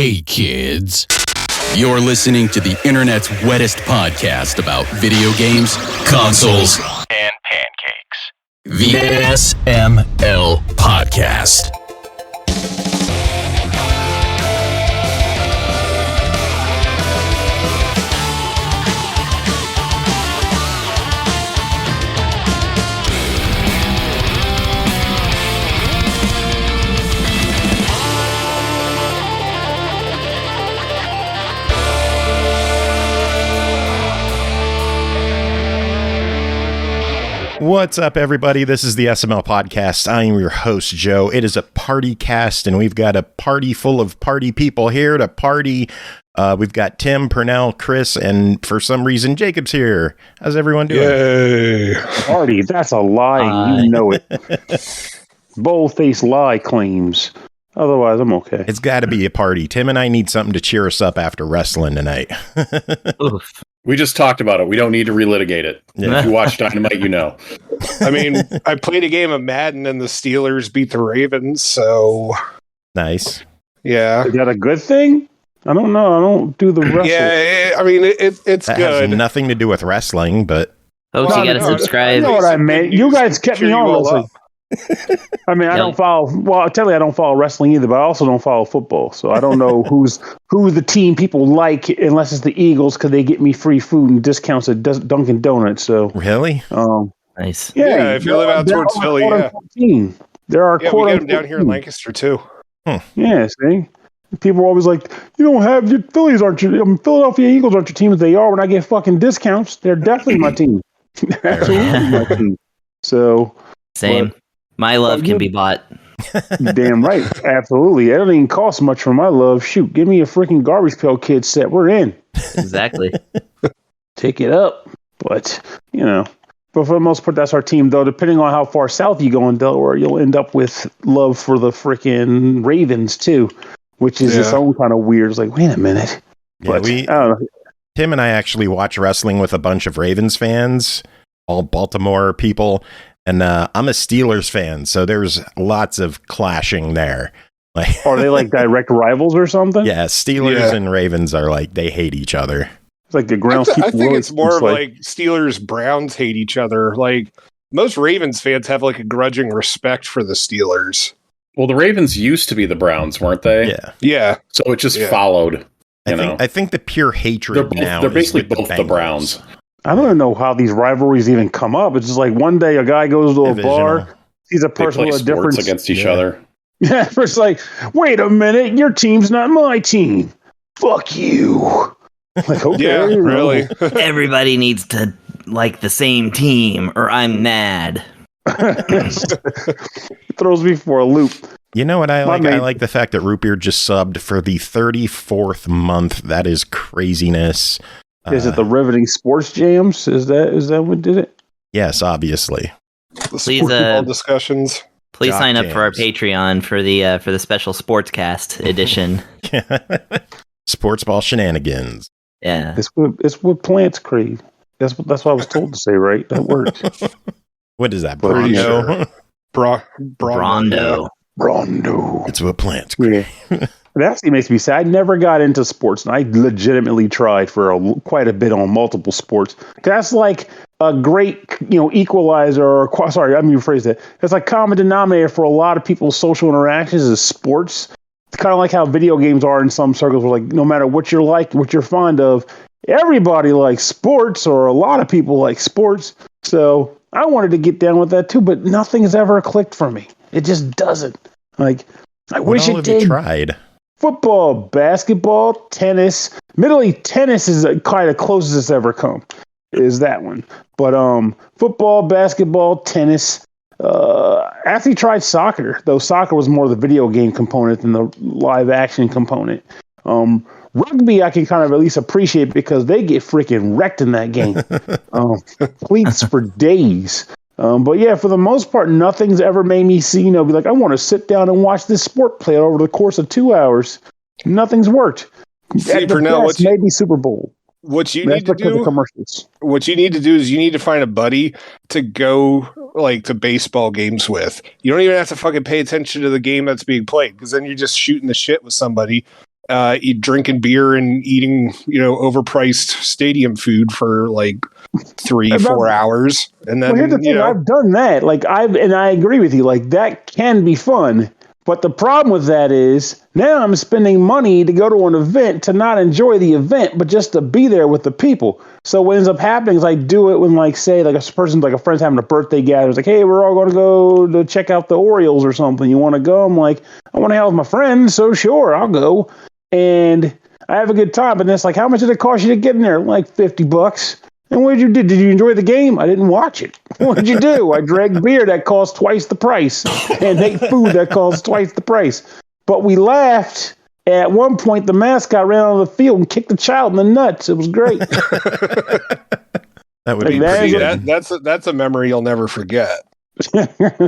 Hey kids, you're listening to the internet's wettest podcast about video games, consoles, and pancakes. The SML Podcast. What's up, everybody? This is the SML Podcast. I am your host, Joe. It is a PartyCast, and we've got a party full of party people here to party. We've got Tim, Pernell, Chris, and for some reason, Jacob's here. How's everyone doing? Yay. Party, that's a lie. You know it. Bold-faced lie claims. Otherwise, I'm okay. It's got to be a party. Tim and I need something to cheer us up after wrestling tonight. We just talked about it. We don't need to relitigate it. Yeah. If you watch Dynamite, you know. I mean, I played a game of Madden and the Steelers beat the Ravens, so... Nice. Yeah. Is that a good thing? I don't know. I don't do the wrestling. Yeah, I mean, it's That good. has nothing to do with wrestling, but... Folks, you gotta subscribe. You know what I meant. You guys kept me on wrestling. I mean, I Yep. don't follow. Well, I'll tell you, I don't follow wrestling either, but I also don't follow football. So I don't know who's the team people like unless it's the Eagles because they get me free food and discounts at Dunkin' Donuts. So Really? Nice. Yeah, if you live out towards Philly, yeah. Team. There are Yeah, we get them down here in Lancaster, too. Yeah, see? People are always like, you don't have your Phillies, aren't you? Philadelphia Eagles aren't your team as they are when I get fucking discounts. They're definitely my team. Absolutely my team. So. Same. My love can be bought. Damn right. Absolutely. It doesn't even cost much for my love. Shoot, give me a freaking Garbage Pail Kid set. We're in. Exactly. Take it up. But, but for the most part, that's our team, though. Depending on how far south you go in Delaware, you'll end up with love for the freaking Ravens, too, which is its own kind of weird. It's like, wait a minute. Yeah, But, I don't know. Tim and I actually watch wrestling with a bunch of Ravens fans, all Baltimore people. And I'm a Steelers fan, so there's lots of clashing there. Like, Are they like direct rivals or something? yeah, Steelers and Ravens are like, they hate each other. It's like the I groundskeeper. think it's more of like Steelers Browns hate each other. Like, most Ravens fans have like a grudging respect for the Steelers. Well, the Ravens used to be the Browns, weren't they? Yeah. Yeah. So it just followed. I think the pure hatred now They're is basically with the both the Bengals. Browns. I don't know how these rivalries even come up. It's just like one day a guy goes to a bar, sees a They person play with a different sports against each Yeah. other. Yeah, it's like, wait a minute, your team's not my team. Fuck you. Like, okay, Yeah, really. Everybody needs to like the same team, or I'm mad. Throws me for a loop. You know what I like? mate. I like the fact that Rootbeer just subbed for the 34th month. That is craziness. Is it the riveting sports jams? Is that what did it? Yes, obviously. The Please, football discussions. Please Jock sign up for our jams. Patreon for the special Sportscast edition. Sports ball shenanigans. Yeah. It's what plants crave. That's what I was told to say, right? That works. What is that? Pretty Brondo? Brondo. Rondo. It's what plants. Yeah. It actually makes me sad. I never got into sports, and I legitimately tried for quite a bit on multiple sports. That's like a great, equalizer. Or sorry, let me rephrase that. It's like common denominator for a lot of people's social interactions is sports. It's kind of like how video games are in some circles. Where like no matter what you're like, what you're fond of, everybody likes sports, or a lot of people like sports. So I wanted to get down with that too, but nothing's ever clicked for me. It just doesn't. Like I wish all it have you did. tried? Football, basketball, tennis. Middle tennis is kind of closest it's ever come. Is that one? But football, basketball, tennis. Actually tried soccer, though soccer was more the video game component than the live action component. Rugby I can kind of at least appreciate because they get freaking wrecked in that game. Cleats for days. But yeah, for the most part, nothing's ever made me see, be like, I want to sit down and watch this sport play out over the course of 2 hours. Nothing's worked. See, At the Pernell, best, maybe Super Bowl. What you That's need to because of do, commercials. what you need to do is you need to find a buddy to go like to baseball games with. You don't even have to fucking pay attention to the game that's being played because then you're just shooting the shit with somebody drinking beer and eating, overpriced stadium food for like 3-4 hours. And then, here's the thing, I've done that. Like and I agree with you. Like that can be fun. But the problem with that is now I'm spending money to go to an event to not enjoy the event, but just to be there with the people. So what ends up happening is I do it when, like, say, like a friend's having a birthday gathering. It's like, hey, we're all going to go to check out the Orioles or something. You want to go? I'm like, I want to hang out with my friends, so sure, I'll go. And I have a good time. But then it's like, how much did it cost you to get in there? Like $50. And what did you do? Did you enjoy the game? I didn't watch it. What did you do? I drank beer that cost twice the price and ate food that cost twice the price. But we laughed. At one point, the mascot ran on the field and kicked the child in the nuts. It was great. That would be pretty good. That's a memory you'll never forget.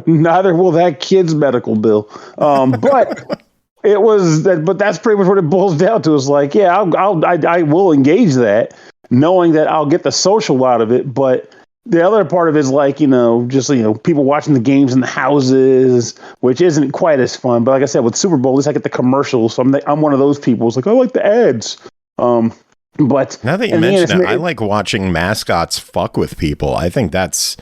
Neither will that kid's medical bill. But it was that. But that's pretty much what it boils down to. Is like, yeah, I will engage that, knowing that I'll get the social out of it. But the other part of it is like, just, people watching the games in the houses, which isn't quite as fun. But like I said, with Super Bowl, at least I get the commercials. So I'm one of those people. It's like, I like the ads. But now that you mention it, I like watching mascots fuck with people. I think that's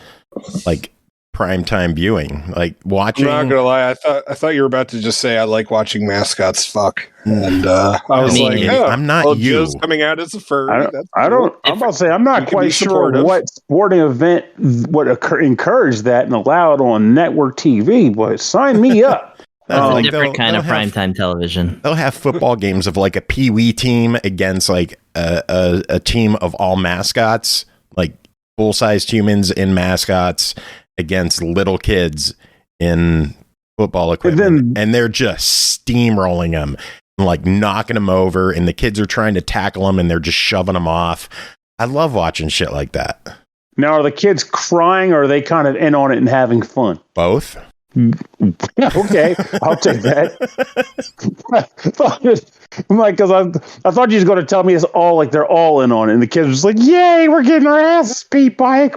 like primetime viewing. Like watching. I'm not gonna lie. I thought you were about to just say I like watching mascots fuck, and I was I'm not you. Joe's coming out as a furry. I'm about to say I'm not quite sure what sporting event would encourage that and allow it on network TV. But sign me up. Like different kind of primetime television. They'll have football games of like a pee-wee team against like a team of all mascots, like full-sized humans in mascots against little kids in football equipment, and they're just steamrolling them and like knocking them over, and the kids are trying to tackle them and they're just shoving them off. I love watching shit like that. Now, are the kids crying or are they kind of in on it and having fun? Both. Okay, I'll take that. I'm like, because I thought you was going to tell me it's all like they're all in on it, and the kids are just like, "Yay, we're getting our asses beat by."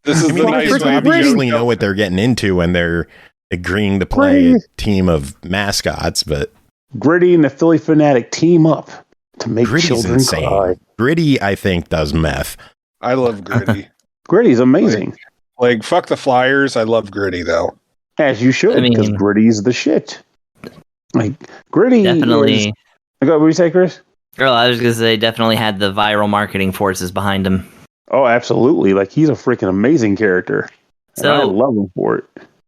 This is the nice way they obviously know what they're getting into when they're agreeing to play a team of mascots, but Gritty and the Philly Fanatic team up to make Gritty's children insane. Cry. Gritty, I think, does meth. I love Gritty. Gritty's amazing. Like fuck the Flyers. I love Gritty though. As you should, because Gritty's the shit. Like Gritty, definitely. What do you say, Chris? Girl, I was gonna say definitely had the viral marketing forces behind him. Oh, absolutely! Like he's a freaking amazing character. So I love him for it.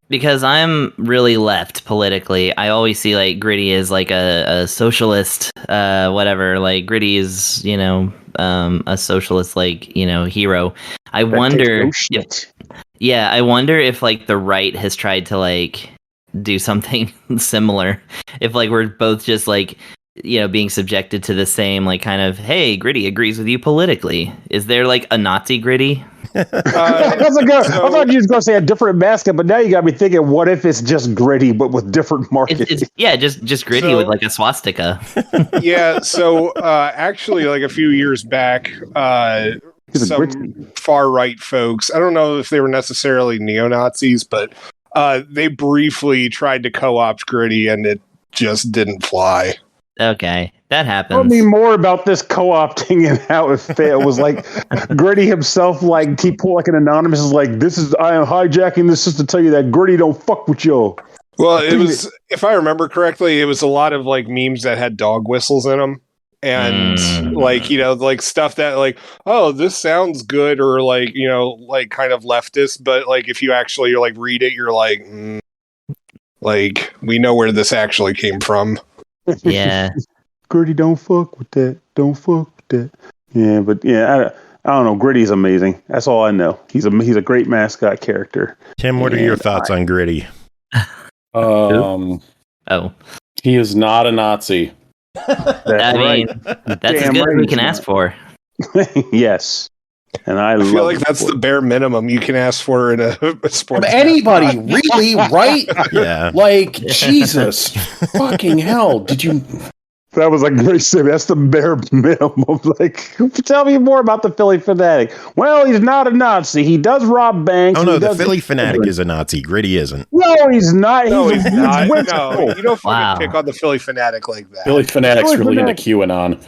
Because I'm really left politically, I always see like Gritty as like a socialist, whatever. Like Gritty is, a socialist, like hero. I wonder if like the right has tried to like do something similar. If like we're both just like being subjected to the same like kind of, hey, Gritty agrees with you politically. Is there like a Nazi Gritty? I thought you was going to say a different mascot, but now you got me thinking, what if it's just Gritty but with different marketing? Just Gritty with like a swastika. Yeah, so actually like a few years back, some far right folks, I don't know if they were necessarily neo-Nazis, but they briefly tried to co-opt Gritty and it just didn't fly. Okay, that happens. Tell me more about this co-opting and how it failed. Was like Gritty himself, like he pulled like an anonymous, is like, I am hijacking this just to tell you that Gritty don't fuck with y'all. Well, it was, if I remember correctly, it was a lot of like memes that had dog whistles in them. And like, like stuff that like, oh, this sounds good, or like, like kind of leftist, but like if you actually like read it, you're like, like we know where this actually came from. Yeah. Gritty, don't fuck with that. Don't fuck with that. Yeah, but yeah, I don't know. Gritty's amazing. That's all I know. He's a great mascot character. Tim, what are your thoughts on Gritty? He is not a Nazi. That's as good as we can ask for. Yes. And I feel like that's the bare minimum you can ask for in a sports. Anybody, really, right? Yeah. Like, Jesus. Fucking hell. Did you... That was like very simple. That's the bare minimum. Like, tell me more about the Philly fanatic. Well, he's not a Nazi. He does rob banks. Oh no, the Philly fanatic is a Nazi. Gritty isn't. No, he's not. No, he's not. He's No, you don't fucking Wow. pick on the Philly fanatic like that. Philly Fanatic's Philly really into Fanatic. QAnon.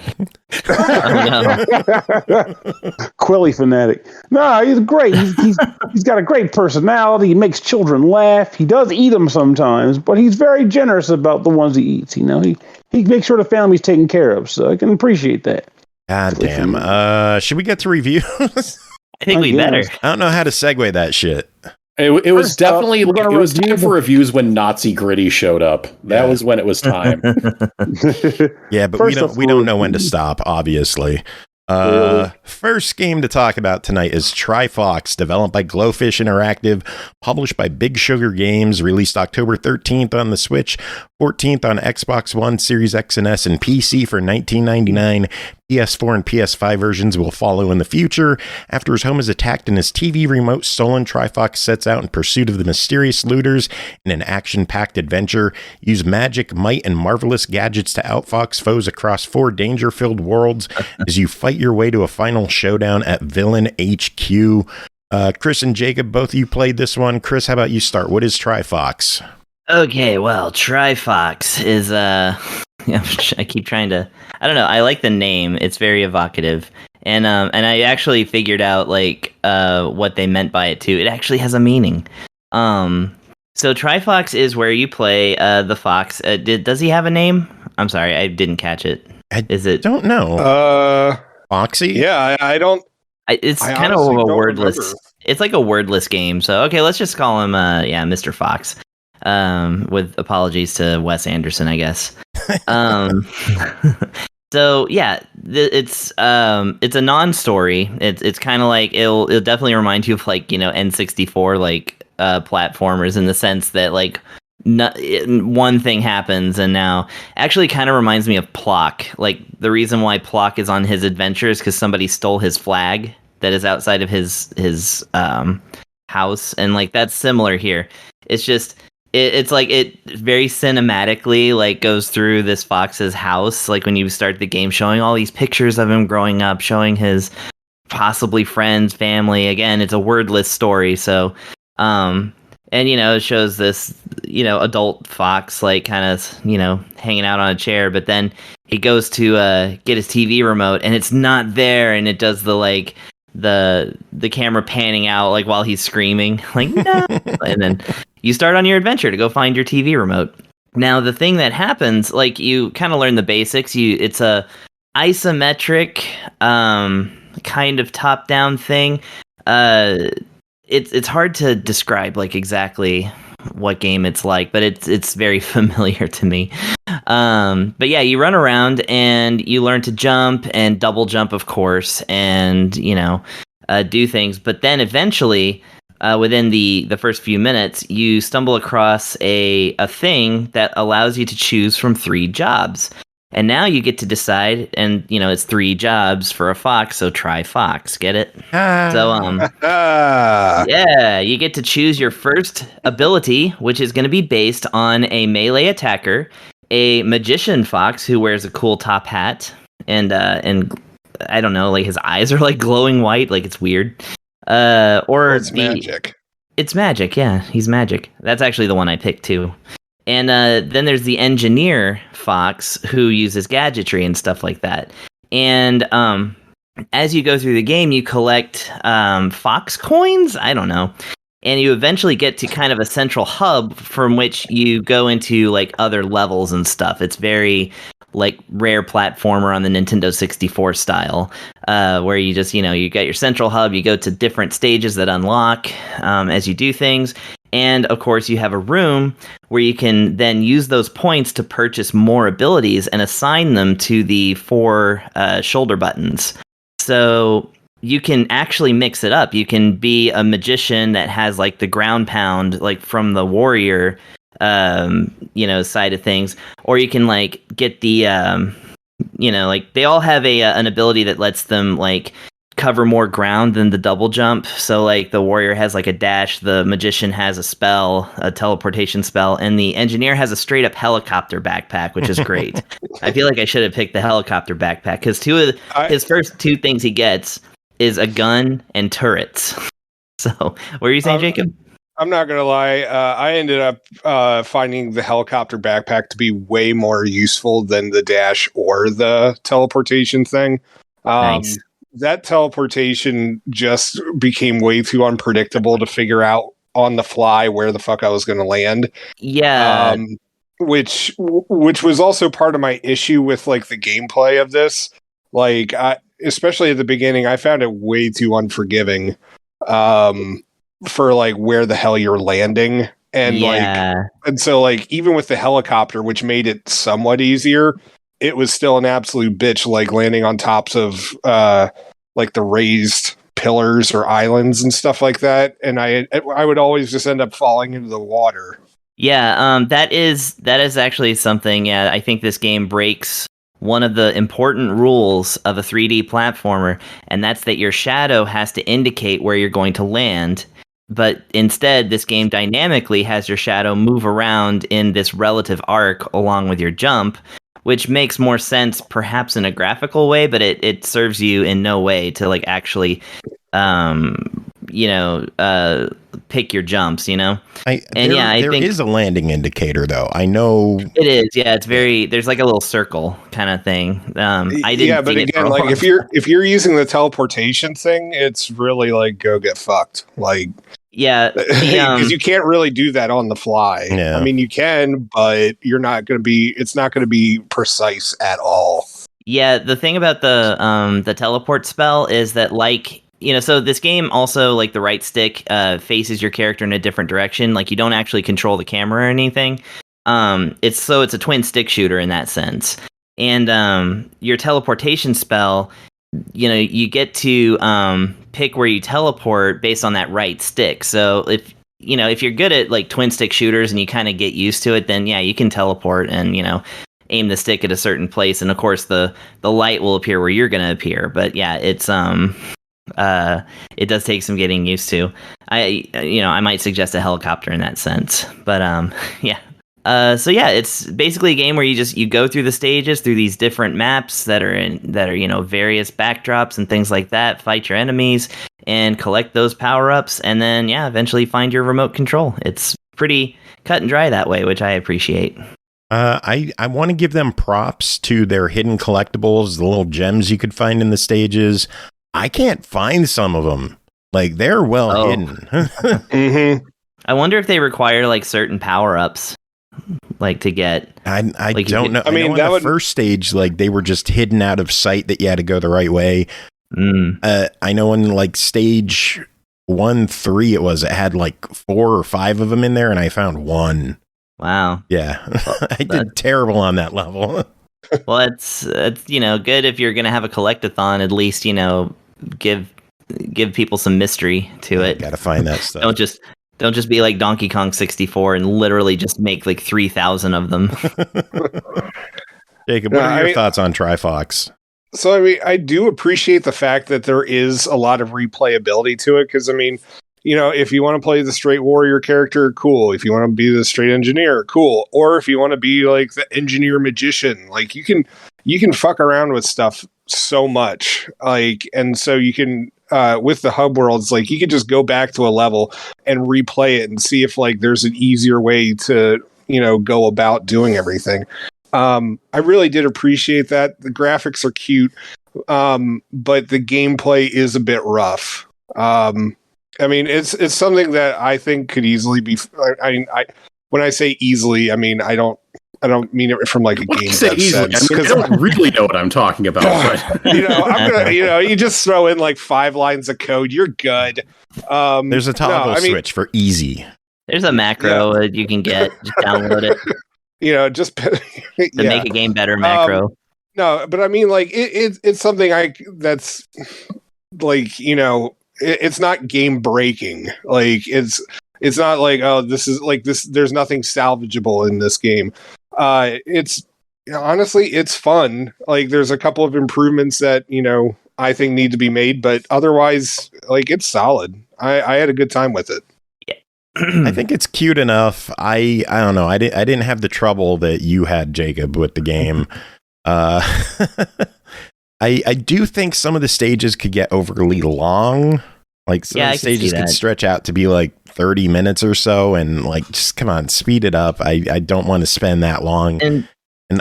Quilly fanatic. No, he's great. He's got a great personality. He makes children laugh. He does eat them sometimes, but he's very generous about the ones he eats. You know, he makes sure the family's taken care of. So I can appreciate that. God damn. Should we get to reviews? I think we better. I don't know how to segue that shit. It was First up, definitely we're gonna it was review time for reviews when Nazi Gritty showed up. That was when it was time. Yeah, but we don't know when to stop, obviously. First game to talk about tonight is Trifox, developed by Glowfish Interactive, published by Big Sugar Games, released October 13th on the Switch, 14th on Xbox One, Series X and S, and PC for $19.99. PS4 and PS5 versions will follow in the future. After his home is attacked and his TV remote stolen, Trifox sets out in pursuit of the mysterious looters in an action-packed adventure. Use magic, might, and marvelous gadgets to outfox foes across 4 danger-filled worlds as you fight your way to a final showdown at Villain HQ. Chris and Jacob, both of you played this one. Chris, how about you start? What is Trifox? Okay, well, Trifox is I keep trying to. I don't know. I like the name. It's very evocative, and I actually figured out like what they meant by it too. It actually has a meaning. So Trifox is where you play the fox. Does he have a name? I'm sorry, I didn't catch it. Is it? Don't know. Foxy? Yeah, I don't. It's I kind of a honestly don't wordless. remember. It's like a wordless game. So okay, let's just call him Mr. Fox. With apologies to Wes Anderson, I guess. So yeah, it's a non-story. It's kind of like it'll definitely remind you of like N64 like platformers in the sense that like one thing happens and now actually kind of reminds me of Plock. Like the reason why Plock is on his adventure is because somebody stole his flag that is outside of his house, and like that's similar here. It's just. It's like it very cinematically like goes through this fox's house. Like when you start the game, showing all these pictures of him growing up, showing his possibly friends, family. Again, it's a wordless story. So, and it shows this adult fox like kind of hanging out on a chair, but then he goes to get his TV remote and it's not there, and it does the like the camera panning out like while he's screaming like no, and then you start on your adventure to go find your TV remote. Now the thing that happens, like you kind of learn the basics. It's a isometric kind of top down thing. It's hard to describe like exactly what game it's like, but it's very familiar to me. But yeah, you run around and you learn to jump and double jump, of course, and do things. But then eventually, within the first few minutes, you stumble across a thing that allows you to choose from 3 jobs. And now you get to decide, and it's 3 jobs for a fox, so Trifox, get it? So yeah, you get to choose your first ability, which is going to be based on a melee attacker, a magician fox who wears a cool top hat, and I don't know, like his eyes are like glowing white, like it's weird. Or it's magic. It's magic, yeah, he's magic. That's actually the one I picked too. And then there's the engineer fox who uses gadgetry and stuff like that. And as you go through the game, you collect fox coins? I don't know. And you eventually get to kind of a central hub from which you go into like other levels and stuff. It's very like rare platformer on the Nintendo 64 style, where you just, you got your central hub, you go to different stages that unlock as you do things. And of course, you have a room where you can then use those points to purchase more abilities and assign them to the 4 shoulder buttons. So you can actually mix it up. You can be a magician that has like the ground pound, like from the warrior, side of things, or you can like get the, like they all have an ability that lets them like cover more ground than the double jump. So like the warrior has like a dash, the magician has a spell, a teleportation spell, and the engineer has a straight up helicopter backpack, which is great. I feel like I should have picked the helicopter backpack because his first two things he gets is a gun and turrets. So what were you saying, Jacob? I'm not going to lie. I ended up finding the helicopter backpack to be way more useful than the dash or the teleportation thing. Nice. That teleportation just became way too unpredictable to figure out on the fly where the fuck I was going to land. Yeah. Which was also part of my issue with like the gameplay of this. Like, especially at the beginning, I found it way too unforgiving for like where the hell you're landing. And so like even with the helicopter, which made it somewhat easier, it was still an absolute bitch, like landing on tops of like the raised pillars or islands and stuff like that. And I would always just end up falling into the water. Yeah, that is actually something. Yeah, I think this game breaks one of the important rules of a 3D platformer, and that's that your shadow has to indicate where you're going to land. But instead, this game dynamically has your shadow move around in this relative arc along with your jump, which makes more sense perhaps in a graphical way, but it serves you in no way to like actually pick your jumps, you know? I think is a landing indicator though. I know it is. Yeah, it's there's like a little circle kind of thing. I didn't. Yeah, but again, like if you're using the teleportation thing, it's really like go get fucked. Like, yeah, because you can't really do that on the fly. Yeah. I mean, you can, but you're not going to be. It's not going to be precise at all. Yeah, the thing about the teleport spell is that like. So this game also, like, the right stick faces your character in a different direction. Like, you don't actually control the camera or anything. It's a twin stick shooter in that sense. And your teleportation spell, you get to pick where you teleport based on that right stick. So if you're good at, like, twin stick shooters and you kind of get used to it, then, yeah, you can teleport and, aim the stick at a certain place. And, of course, the light will appear where you're going to appear. But, yeah, it's... it does take some getting used to. I might suggest a helicopter in that sense, but yeah. So yeah, it's basically a game where you go through the stages, through these different maps that are various backdrops and things like that, fight your enemies and collect those power-ups, and then eventually find your remote control. It's pretty cut and dry that way, which I appreciate. I want to give them props to their hidden collectibles, the little gems you could find in the stages. I can't find some of them. Like, they're well hidden. Mm-hmm. I wonder if they require, like, certain power-ups, like, to get... I don't know. I mean, that the first stage, like, they were just hidden out of sight that you had to go the right way. I know in, like, stage 1-3, it had, like, 4 or 5 of them in there, and I found 1. Wow. Yeah. I did terrible on that level. Well, it's good if you're gonna have a collectathon. At least give people some mystery to it. Gotta find that stuff. Don't just be like Donkey Kong 64 and literally just make like 3,000 of them. Jacob, what are your thoughts on Trifox? So I mean, I do appreciate the fact that there is a lot of replayability to it, because I mean, if you want to play the straight warrior character, cool. If you want to be the straight engineer, cool. Or if you want to be like the engineer magician, like you can fuck around with stuff so much. Like, and so you can, with the hub worlds, like you could just go back to a level and replay it and see if like there's an easier way to, go about doing everything. I really did appreciate that. The graphics are cute. But the gameplay is a bit rough. I mean, it's something that I think could easily be. When I say easily, I mean I don't mean it from like a game dev sense. I don't really know what I'm talking about. But. I'm gonna, you just throw in like 5 lines of code, you're good. There's a toggle switch for easy. There's a macro you can get. Just download it. Just to make a game better. Macro. No, but I mean, like it's something that's like it's not game breaking. Like it's not like, oh, this is like this. There's nothing salvageable in this game. It's honestly, it's fun. Like there's a couple of improvements that I think need to be made, but otherwise, like, it's solid. I had a good time with it. I think it's cute enough. I don't know. I didn't have the trouble that you had, Jacob, with the game. I do think some of the stages could get overly long. Like some of the stages could stretch out to be like 30 minutes or so, and like, just come on, speed it up. I don't want to spend that long. And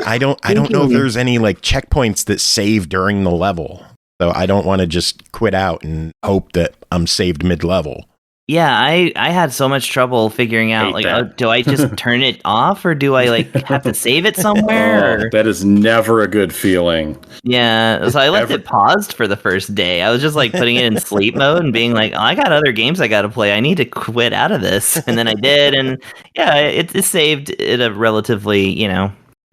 I don't know if there's any like checkpoints that save during the level. So I don't want to just quit out and hope that I'm saved mid-level. Yeah, I had so much trouble figuring out, like, do I just turn it off, or do I, like, have to save it somewhere? That is never a good feeling. Yeah, so I left it paused for the first day. I was just, like, putting it in sleep mode and being like, oh, I got other games I got to play. I need to quit out of this. And then I did, and yeah, it saved at a relatively,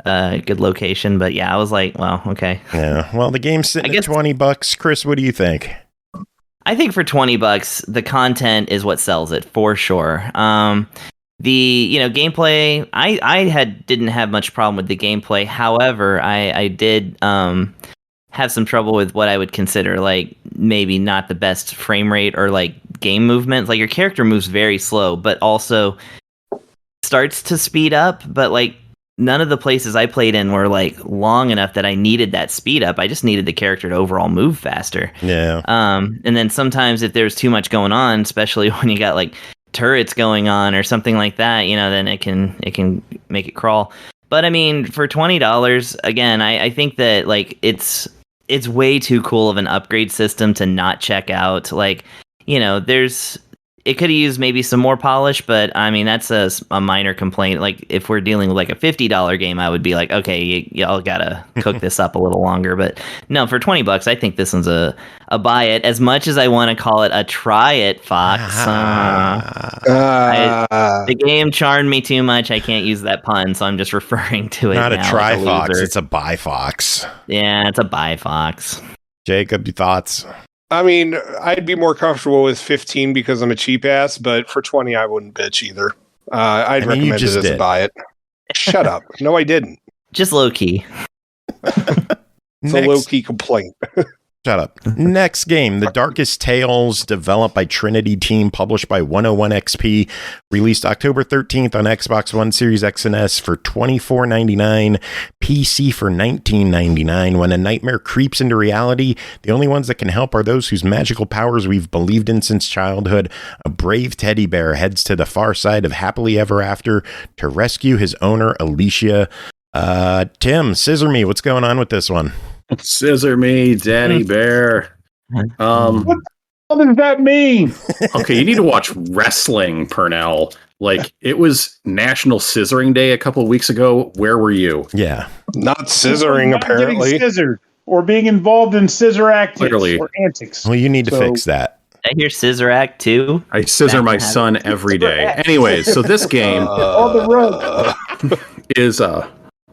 good location. But yeah, I was like, well, okay. Yeah, well, the game's sitting at $20. Chris, what do you think? I think for $20, the content is what sells it for sure. The gameplay, I didn't have much problem with the gameplay. However, I did have some trouble with what I would consider like maybe not the best frame rate or like game movement. Like your character moves very slow, but also starts to speed up. But like none of the places I played in were like long enough that I needed that speed up. I just needed the character to overall move faster. Yeah. And then sometimes if there's too much going on, especially when you got like turrets going on or something like that, then it can make it crawl. But I mean, for $20, again, I think that like it's way too cool of an upgrade system to not check out. Like, it could have used maybe some more polish, but I mean, that's a minor complaint. Like if we're dealing with like a $50 game, I would be like, okay, y'all gotta cook this up a little longer. But no, for $20, I think this one's a buy it. As much as I want to call it a try it, Fox. The game charmed me too much. I can't use that pun, so I'm just referring to it. Not now a try like Fox, it's a buy Fox. Yeah, it's a buy Fox. Jacob, your thoughts? I mean, I'd be more comfortable with 15 because I'm a cheap ass, but for 20, I wouldn't bitch either. I'd recommend it as a buy it. Shut up. No, I didn't. Just low key. It's a low key complaint. Shut up. Next game, The Darkest Tales, developed by Trinity team, published by 101 XP, released October 13th on Xbox One, Series X and S for $24.99, PC for $19.99. When a nightmare creeps into reality, the only ones that can help are those whose magical powers we've believed in since childhood. A brave teddy bear heads to the far side of happily ever after to rescue his owner, Alicia. Tim, scissor me, what's going on with this one? Scissor me, daddy bear. What does that mean? Okay, you need to watch wrestling, Pernell. Like, it was National Scissoring Day a couple of weeks ago. Where were you? Yeah. Not scissoring, apparently. Getting scissored or being involved in scissor Clearly. or antics. Well, you need to fix that. I hear Scissor Act too. I scissor my son every day. Anyways, so this game On the road. is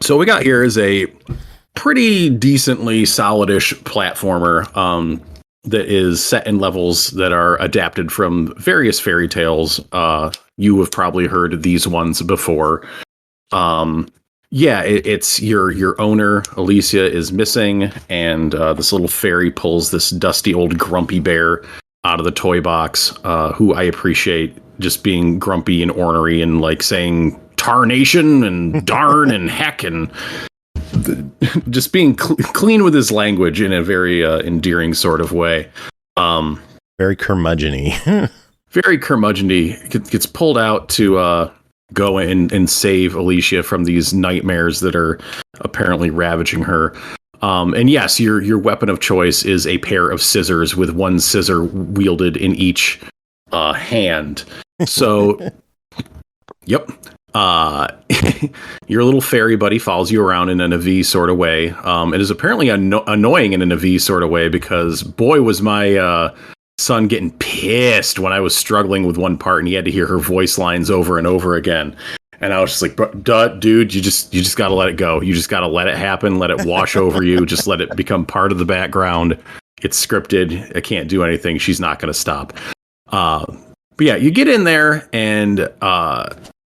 so we got here is a pretty decently solidish platformer that is set in levels that are adapted from various fairy tales. You have probably heard these ones before. It's your owner, Alicia, is missing, and this little fairy pulls this dusty old grumpy bear out of the toy box, who I appreciate just being grumpy and ornery and like saying tarnation and darn and heck and just being clean with his language in a very endearing sort of way. Very curmudgeon-y. Very curmudgeon-y. Gets pulled out to go in and save Alicia from these nightmares that are apparently ravaging her. And yes, your weapon of choice is a pair of scissors with one scissor wielded in each hand. So, yep. Your little fairy buddy follows you around in an Eville sort of way. It is apparently annoying in an Eville sort of way because boy was my son getting pissed when I was struggling with one part and he had to hear her voice lines over and over again. And I was just like, dude, you just got to let it go. You just got to let it happen. Let it wash over you. Just let it become part of the background. It's scripted. I can't do anything. She's not going to stop. But yeah, you get in there and,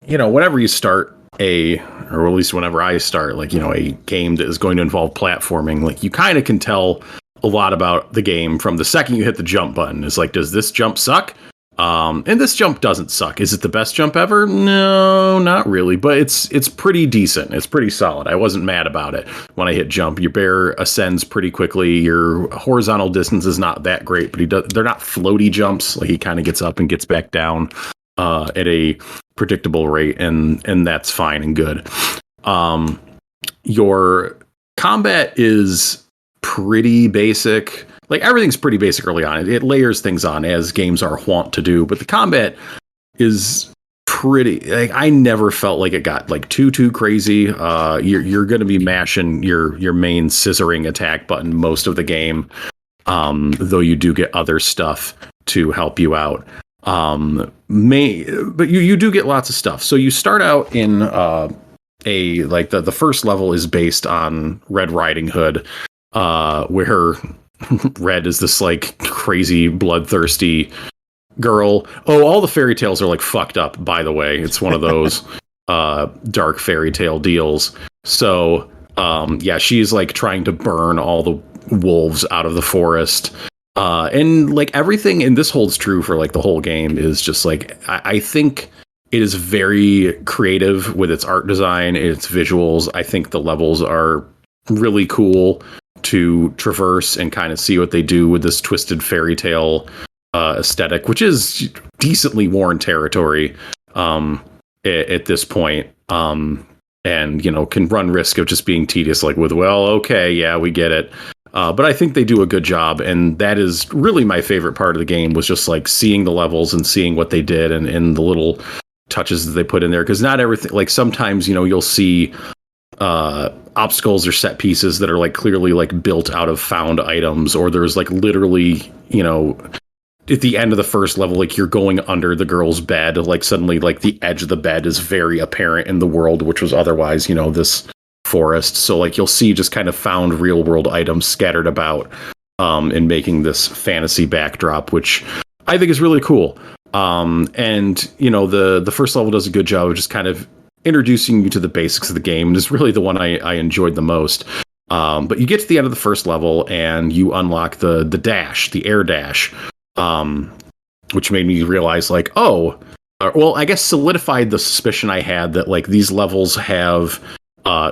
whenever you start or at least whenever I start, a game that is going to involve platforming, like you kind of can tell a lot about the game from the second you hit the jump button. It's like, does this jump suck? And this jump doesn't suck. Is it the best jump ever? No, not really, but it's pretty decent. It's pretty solid. I wasn't mad about it. When I hit jump, your bear ascends pretty quickly. Your horizontal distance is not that great, but they're not floaty jumps. Like, he kind of gets up and gets back down at a predictable rate, and that's fine and good. Your combat is pretty basic. Like, everything's pretty basic early on. It layers things on, as games are wont to do, but the combat is pretty, like, I never felt like it got like too crazy. You're going to be mashing your main scissoring attack button most of the game, though you do get other stuff to help you out. But you do get lots of stuff. So you start out in the first level is based on Red Riding Hood, where Red is this like crazy bloodthirsty girl. Oh, all the fairy tales are like fucked up, by the way. It's one of those dark fairy tale deals. So she's like trying to burn all the wolves out of the forest. And like everything, and this holds true for like the whole game, is just like, I think it is very creative with its art design, its visuals. I think the levels are really cool to traverse and kind of see what they do with this twisted fairy tale aesthetic, which is decently worn territory at this point, and can run risk of just being tedious, like with, well, okay, yeah, we get it. But I think they do a good job, and that is really my favorite part of the game, was just like seeing the levels and seeing what they did and the little touches that they put in there. Because not everything, like sometimes you'll see obstacles or set pieces that are like clearly like built out of found items, or there's like literally at the end of the first level, like you're going under the girl's bed, like suddenly like the edge of the bed is very apparent in the world, which was otherwise this forest. So like you'll see just kind of found real world items scattered about in making this fantasy backdrop, which I think is really cool. And the first level does a good job of just kind of introducing you to the basics of the game, and is really the one I enjoyed the most. But you get to the end of the first level and you unlock the dash, the air dash, which made me realize like, I guess solidified the suspicion I had that like these levels have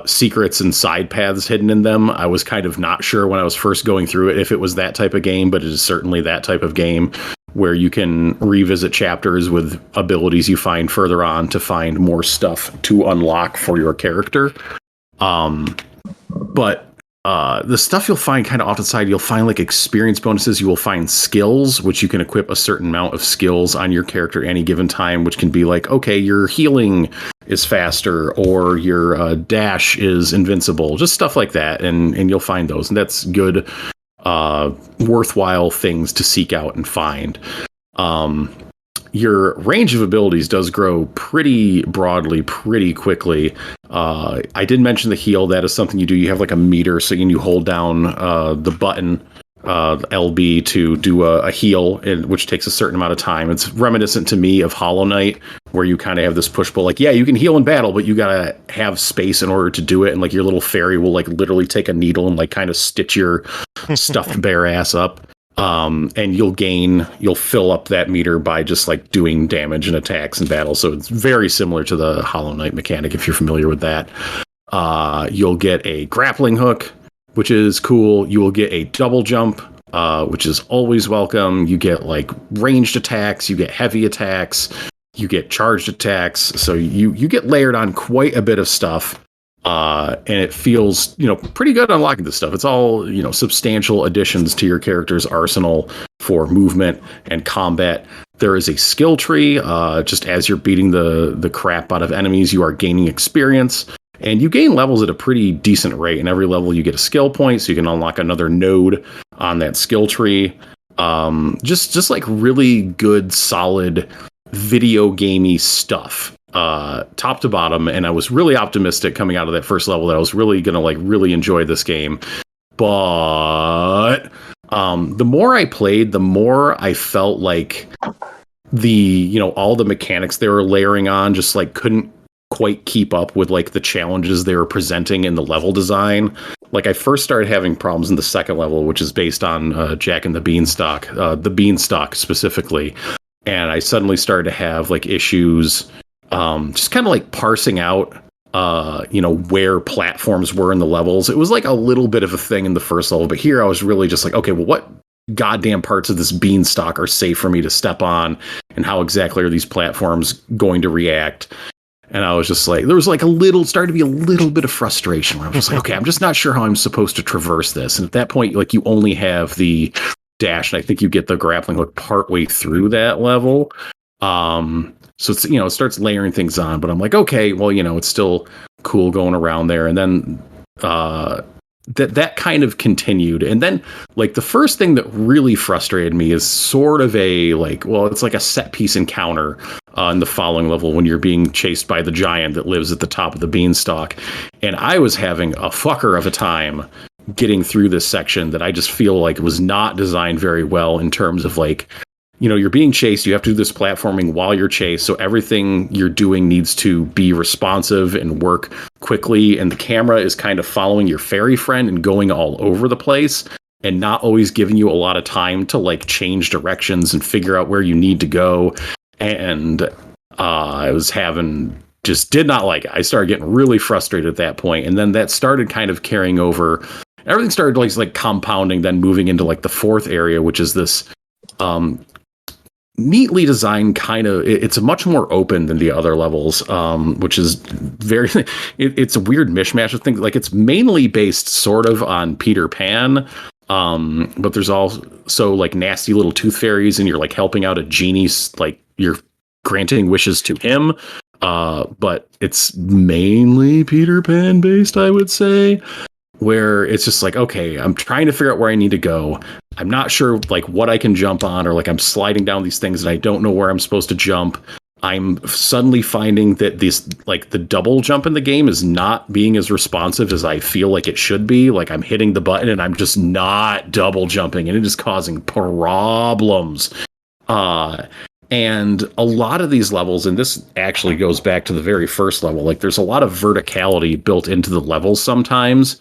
secrets and side paths hidden in them. I was kind of not sure when I was first going through it if it was that type of game, but it is certainly that type of game, where you can revisit chapters with abilities you find further on to find more stuff to unlock for your character. But the stuff you'll find kind of off the side, you'll find like experience bonuses. You will find skills, which you can equip a certain amount of skills on your character at any given time, which can be like, okay, your healing is faster, or your dash is invincible, just stuff like that. And you'll find those, and that's good, worthwhile things to seek out and find. Your range of abilities does grow pretty broadly, pretty quickly. I did mention the heal. That is something you do. You have like a meter, so you hold down the button, LB, to do a heal, which takes a certain amount of time. It's reminiscent to me of Hollow Knight, where you kind of have this push-pull. Like, yeah, you can heal in battle, but you gotta have space in order to do it. And like your little fairy will like literally take a needle and like kind of stitch your stuffed bear ass up. And you'll fill up that meter by just like doing damage and attacks in battle. So it's very similar to the Hollow Knight mechanic, if you're familiar with that. You'll get a grappling hook, which is cool. You will get a double jump, which is always welcome. You get like ranged attacks, you get heavy attacks, you get charged attacks. So you get layered on quite a bit of stuff. And it feels, pretty good unlocking this stuff. It's all, substantial additions to your character's arsenal for movement and combat. There is a skill tree. Just as you're beating the crap out of enemies, you are gaining experience. And you gain levels at a pretty decent rate. In every level, you get a skill point, so you can unlock another node on that skill tree. Just like really good, solid video gamey stuff. Top to bottom, and I was really optimistic coming out of that first level that I was really gonna like really enjoy this game. But the more I played, the more I felt like the all the mechanics they were layering on just like couldn't quite keep up with like the challenges they were presenting in the level design. like I first started having problems in the second level, which is based on Jack and the Beanstalk, the Beanstalk specifically. And I suddenly started to have like issues, just kind of like parsing out, where platforms were in the levels. It was like a little bit of a thing in the first level, but here I was really just like, okay, well, what goddamn parts of this beanstalk are safe for me to step on, and how exactly are these platforms going to react? And I was just like, there was like started to be a little bit of frustration where I was just like, okay, I'm just not sure how I'm supposed to traverse this. And at that point, like, you only have the dash, and I think you get the grappling hook partway through that level. So it's, it starts layering things on, but I'm like, okay, well, it's still cool going around there. And then that kind of continued. And then like the first thing that really frustrated me is sort of it's like a set piece encounter in the following level when you're being chased by the giant that lives at the top of the beanstalk. And I was having a fucker of a time getting through this section that I just feel like was not designed very well in terms of like, you're being chased. You have to do this platforming while you're chased. So everything you're doing needs to be responsive and work quickly. And the camera is kind of following your fairy friend and going all over the place and not always giving you a lot of time to like change directions and figure out where you need to go. And I was did not like it. I started getting really frustrated at that point. And then that started kind of carrying over. Everything started like compounding, then moving into like the fourth area, which is this neatly designed kind of, it's much more open than the other levels, which is very, it's a weird mishmash of things. Like, it's mainly based sort of on Peter Pan, but there's also like nasty little tooth fairies, and you're like helping out a genie, like you're granting wishes to him, but it's mainly Peter Pan based, I would say, where it's just like, okay, I'm trying to figure out where I need to go. I'm not sure like what I can jump on, or like I'm sliding down these things and I don't know where I'm supposed to jump. I'm suddenly finding that the double jump in the game is not being as responsive as I feel like it should be. Like, I'm hitting the button and I'm just not double jumping, and it is causing problems. And a lot of these levels, and this actually goes back to the very first level, like there's a lot of verticality built into the levels sometimes.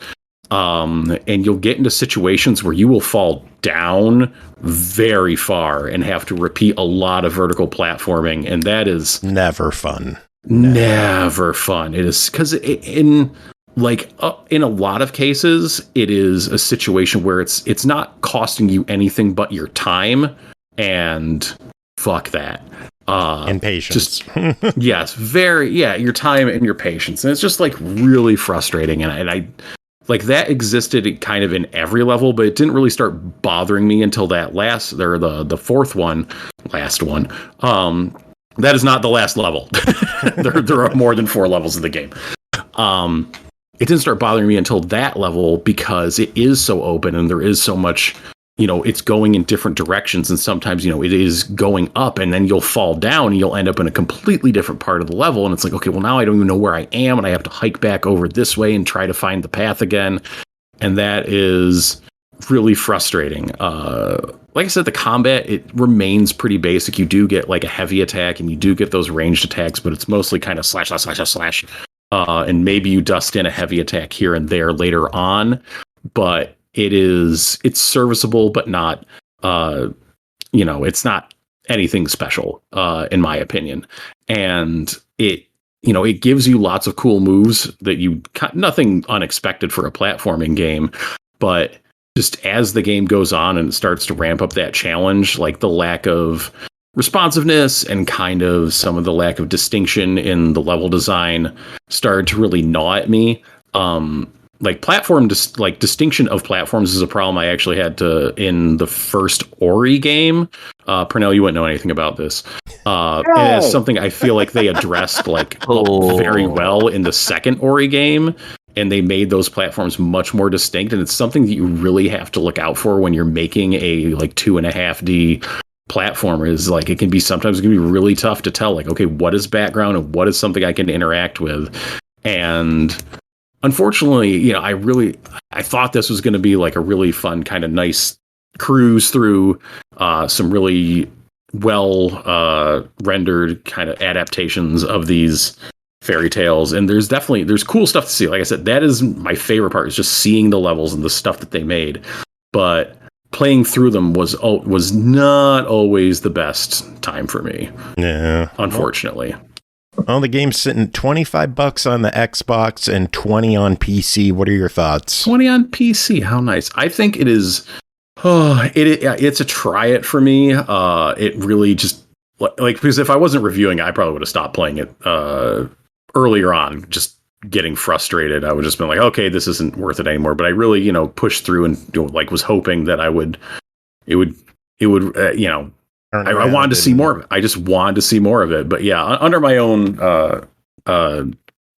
And you'll get into situations where you will fall down very far and have to repeat a lot of vertical platforming. And that is never fun. Never fun. It is because in a lot of cases, it is a situation where it's not costing you anything but your time, and fuck that. And patience. Yes, your time and your patience. And it's just like really frustrating. And I like that existed kind of in every level, but it didn't really start bothering me until that the fourth one, last one. That is not the last level. there are more than 4 levels of the game. It didn't start bothering me until that level, because it is so open and there is so much, it's going in different directions, and sometimes, it is going up, and then you'll fall down and you'll end up in a completely different part of the level. And it's like, okay, well, now I don't even know where I am, and I have to hike back over this way and try to find the path again. And that is really frustrating. Like I said, the combat, it remains pretty basic. You do get like a heavy attack, and you do get those ranged attacks, but it's mostly kind of slash. And maybe you dust in a heavy attack here and there later on, but it's serviceable, but not, it's not anything special, in my opinion. And it gives you lots of cool moves that nothing unexpected for a platforming game, but just as the game goes on and it starts to ramp up that challenge, like the lack of responsiveness and kind of some of the lack of distinction in the level design started to really gnaw at me. Distinction of platforms is a problem I actually had in the first Ori game. Pernell, you wouldn't know anything about this. And it's something I feel like they addressed very well in the second Ori game, and they made those platforms much more distinct. And it's something that you really have to look out for when you're making a 2.5D platformer. Is like, it can be really tough to tell, like, okay, what is background and what is something I can interact with. And unfortunately, I thought this was going to be like a really fun, kind of nice cruise through some really well rendered kind of adaptations of these fairy tales, and there's cool stuff to see. Like I said, that is my favorite part, is just seeing the levels and the stuff that they made. But playing through them was not always the best time for me. Yeah, unfortunately. Well, the game's sitting $25 on the Xbox and $20 on PC. What are your thoughts? 20 on PC, how nice. I think it is. It's a try it for me. It really just because if I wasn't reviewing it, I probably would have stopped playing it earlier on, just getting frustrated. I would just been like, okay, this isn't worth it anymore. But I really, pushed through and was hoping that I wanted to see more of it. I just wanted to see more of it. But yeah, under my own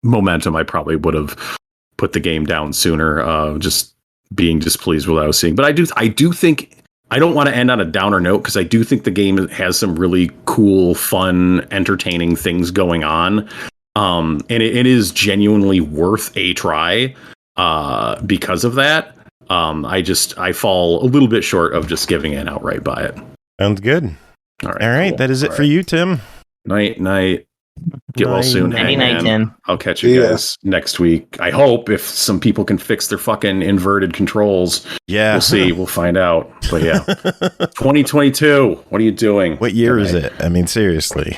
momentum, I probably would have put the game down sooner. Just being displeased with what I was seeing. But I do think, I don't want to end on a downer note, because I do think the game has some really cool, fun, entertaining things going on. And it is genuinely worth a try because of that. I fall a little bit short of just giving an outright buy it. Sounds good. All right. Cool. That is it for you, Tim. Night. Get well soon. Night, Tim. I'll catch you guys next week. I hope, if some people can fix their fucking inverted controls. Yeah. We'll see. We'll find out. But yeah. 2022. What are you doing? What year is it? I mean, seriously.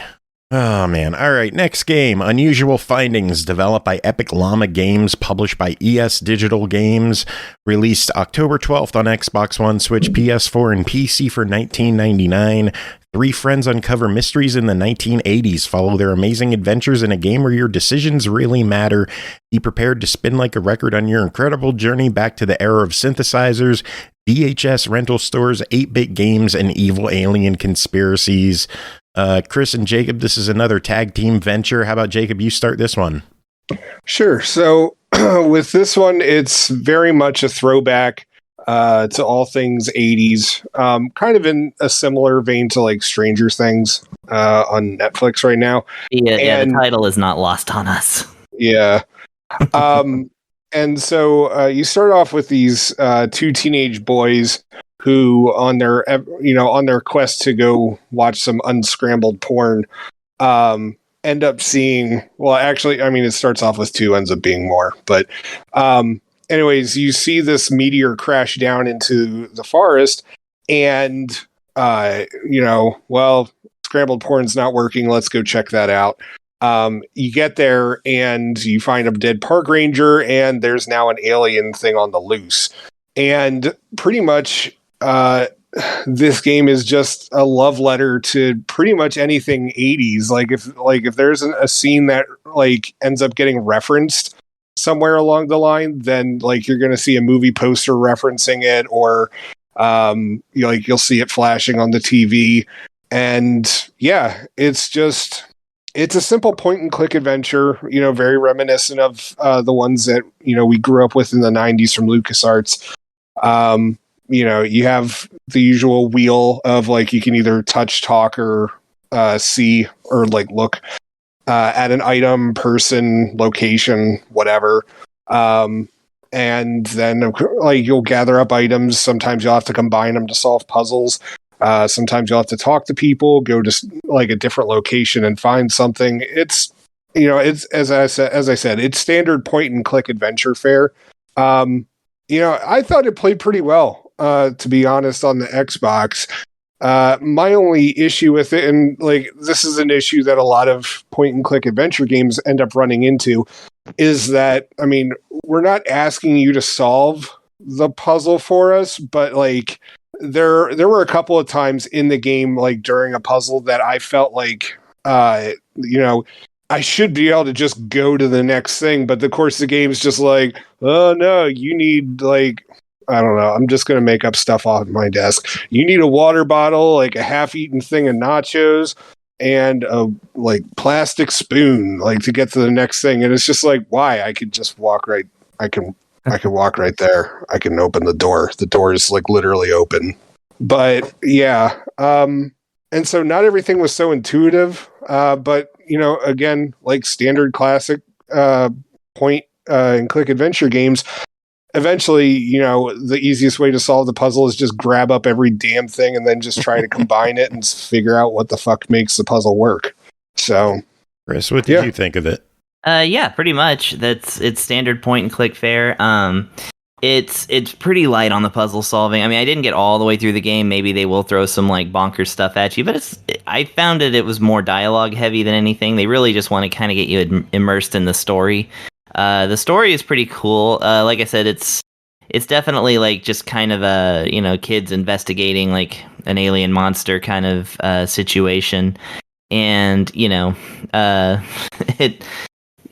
Oh, man. All right. Next game. Unusual Findings, developed by Epic Llama Games, published by ESDigital Games, released October 12th on Xbox One, Switch, PS4, and PC for $19.99. Three friends uncover mysteries in the 1980s, follow their amazing adventures in a game where your decisions really matter. Be prepared to spin like a record on your incredible journey back to the era of synthesizers, VHS rental stores, 8-bit games, and evil alien conspiracies. Chris and Jacob, this is another tag team venture. How about, Jacob, you start this one? Sure. So with this one, it's very much a throwback to all things 80s, kind of in a similar vein to like Stranger Things on Netflix right now. Yeah, the title is not lost on us. Yeah. And so you start off with these two teenage boys who, on their quest to go watch some unscrambled porn, end up seeing, well, actually, I mean, it starts off with two, ends up being more, but anyways, you see this meteor crash down into the forest, and scrambled porn's not working. Let's go check that out. You get there and you find a dead park ranger, and there's now an alien thing on the loose. And pretty much, this game is just a love letter to pretty much anything 80s. If there's a scene that like ends up getting referenced somewhere along the line, then like you're going to see a movie poster referencing it, or you'll see it flashing on the TV. And yeah, it's a simple point and click adventure, very reminiscent of the ones that we grew up with in the 90s from LucasArts. You have the usual wheel of like you can either touch, talk, or see, or like look at an item, person, location, whatever. And then like you'll gather up items. Sometimes you'll have to combine them to solve puzzles. Sometimes you'll have to talk to people, go to like a different location and find something. It's as I said, it's standard point and click adventure fare. I thought it played pretty well, to be honest, on the Xbox. My only issue with it, and like this is an issue that a lot of point and click adventure games end up running into, is that, I mean, we're not asking you to solve the puzzle for us, but like there were a couple of times in the game, like during a puzzle, that I felt like, I should be able to just go to the next thing. But of course the game's just like, oh no, you need like, I don't know, I'm just going to make up stuff off my desk. You need a water bottle, like a half-eaten thing of nachos, and a like plastic spoon, like to get to the next thing. And it's just like, why? I could just walk right. I can walk right there. I can open the door. The door is like literally open. But yeah. And so not everything was so intuitive. But again, like standard classic point and click adventure games, eventually, the easiest way to solve the puzzle is just grab up every damn thing and then just try to combine it and figure out what the fuck makes the puzzle work. So, Chris, what did you think of it? Yeah, pretty much. It's standard point and click fare. It's pretty light on the puzzle solving. I mean, I didn't get all the way through the game. Maybe they will throw some like bonkers stuff at you, but I found it was more dialogue heavy than anything. They really just want to kind of get you immersed in the story. The story is pretty cool. Like I said, it's definitely like just kind of a, kids investigating like an alien monster kind of situation, and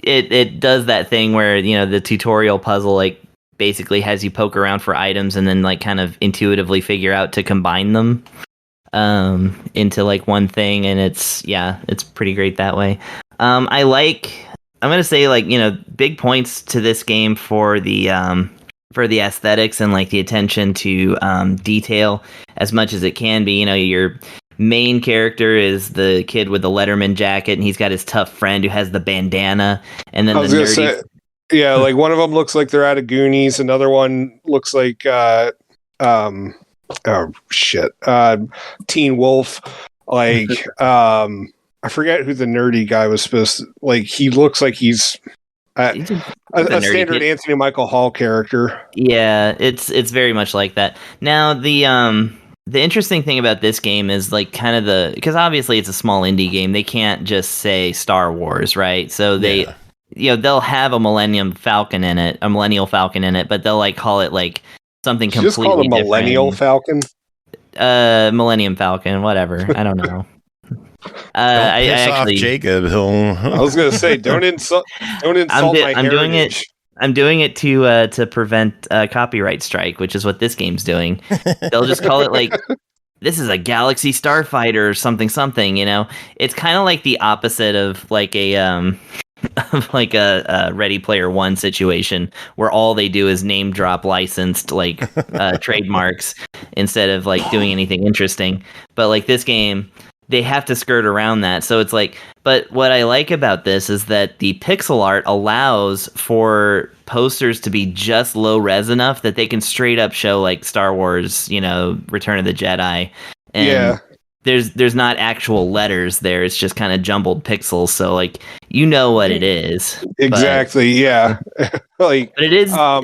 it does that thing where the tutorial puzzle like basically has you poke around for items and then like kind of intuitively figure out to combine them into like one thing, and it's pretty great that way. I'm gonna say like big points to this game for the aesthetics and like the attention to detail as much as it can be. Your main character is the kid with the Letterman jacket, and he's got his tough friend who has the bandana, and then the nerdy. Yeah, like one of them looks like they're out of Goonies. Another one looks like Teen Wolf. Like I forget who the nerdy guy was supposed to. Like he looks like he's a standard kid. Anthony Michael Hall character. Yeah, it's very much like that. Now the interesting thing about this game is like kind of because obviously it's a small indie game. They can't just say Star Wars, right? So they. Yeah. They'll have a Millennial Falcon in it, but they'll like call it like something completely different. Just call it a Millennial Falcon? Millennium Falcon, whatever. I don't know. I actually off Jacob. I was going to say, don't insult my heritage. I'm doing it to prevent copyright strike, which is what this game's doing. They'll just call it like, this is a Galaxy Starfighter or something. It's kind of like the opposite of like a Ready Player One situation where all they do is name drop licensed like trademarks instead of like doing anything interesting. But like this game, they have to skirt around that. So it's like, but what I like about this is that the pixel art allows for posters to be just low res enough that they can straight up show like Star Wars, Return of the Jedi. And yeah. There's not actual letters there. It's just kind of jumbled pixels. So like, what it is. Exactly. Yeah. Like, but it is. Go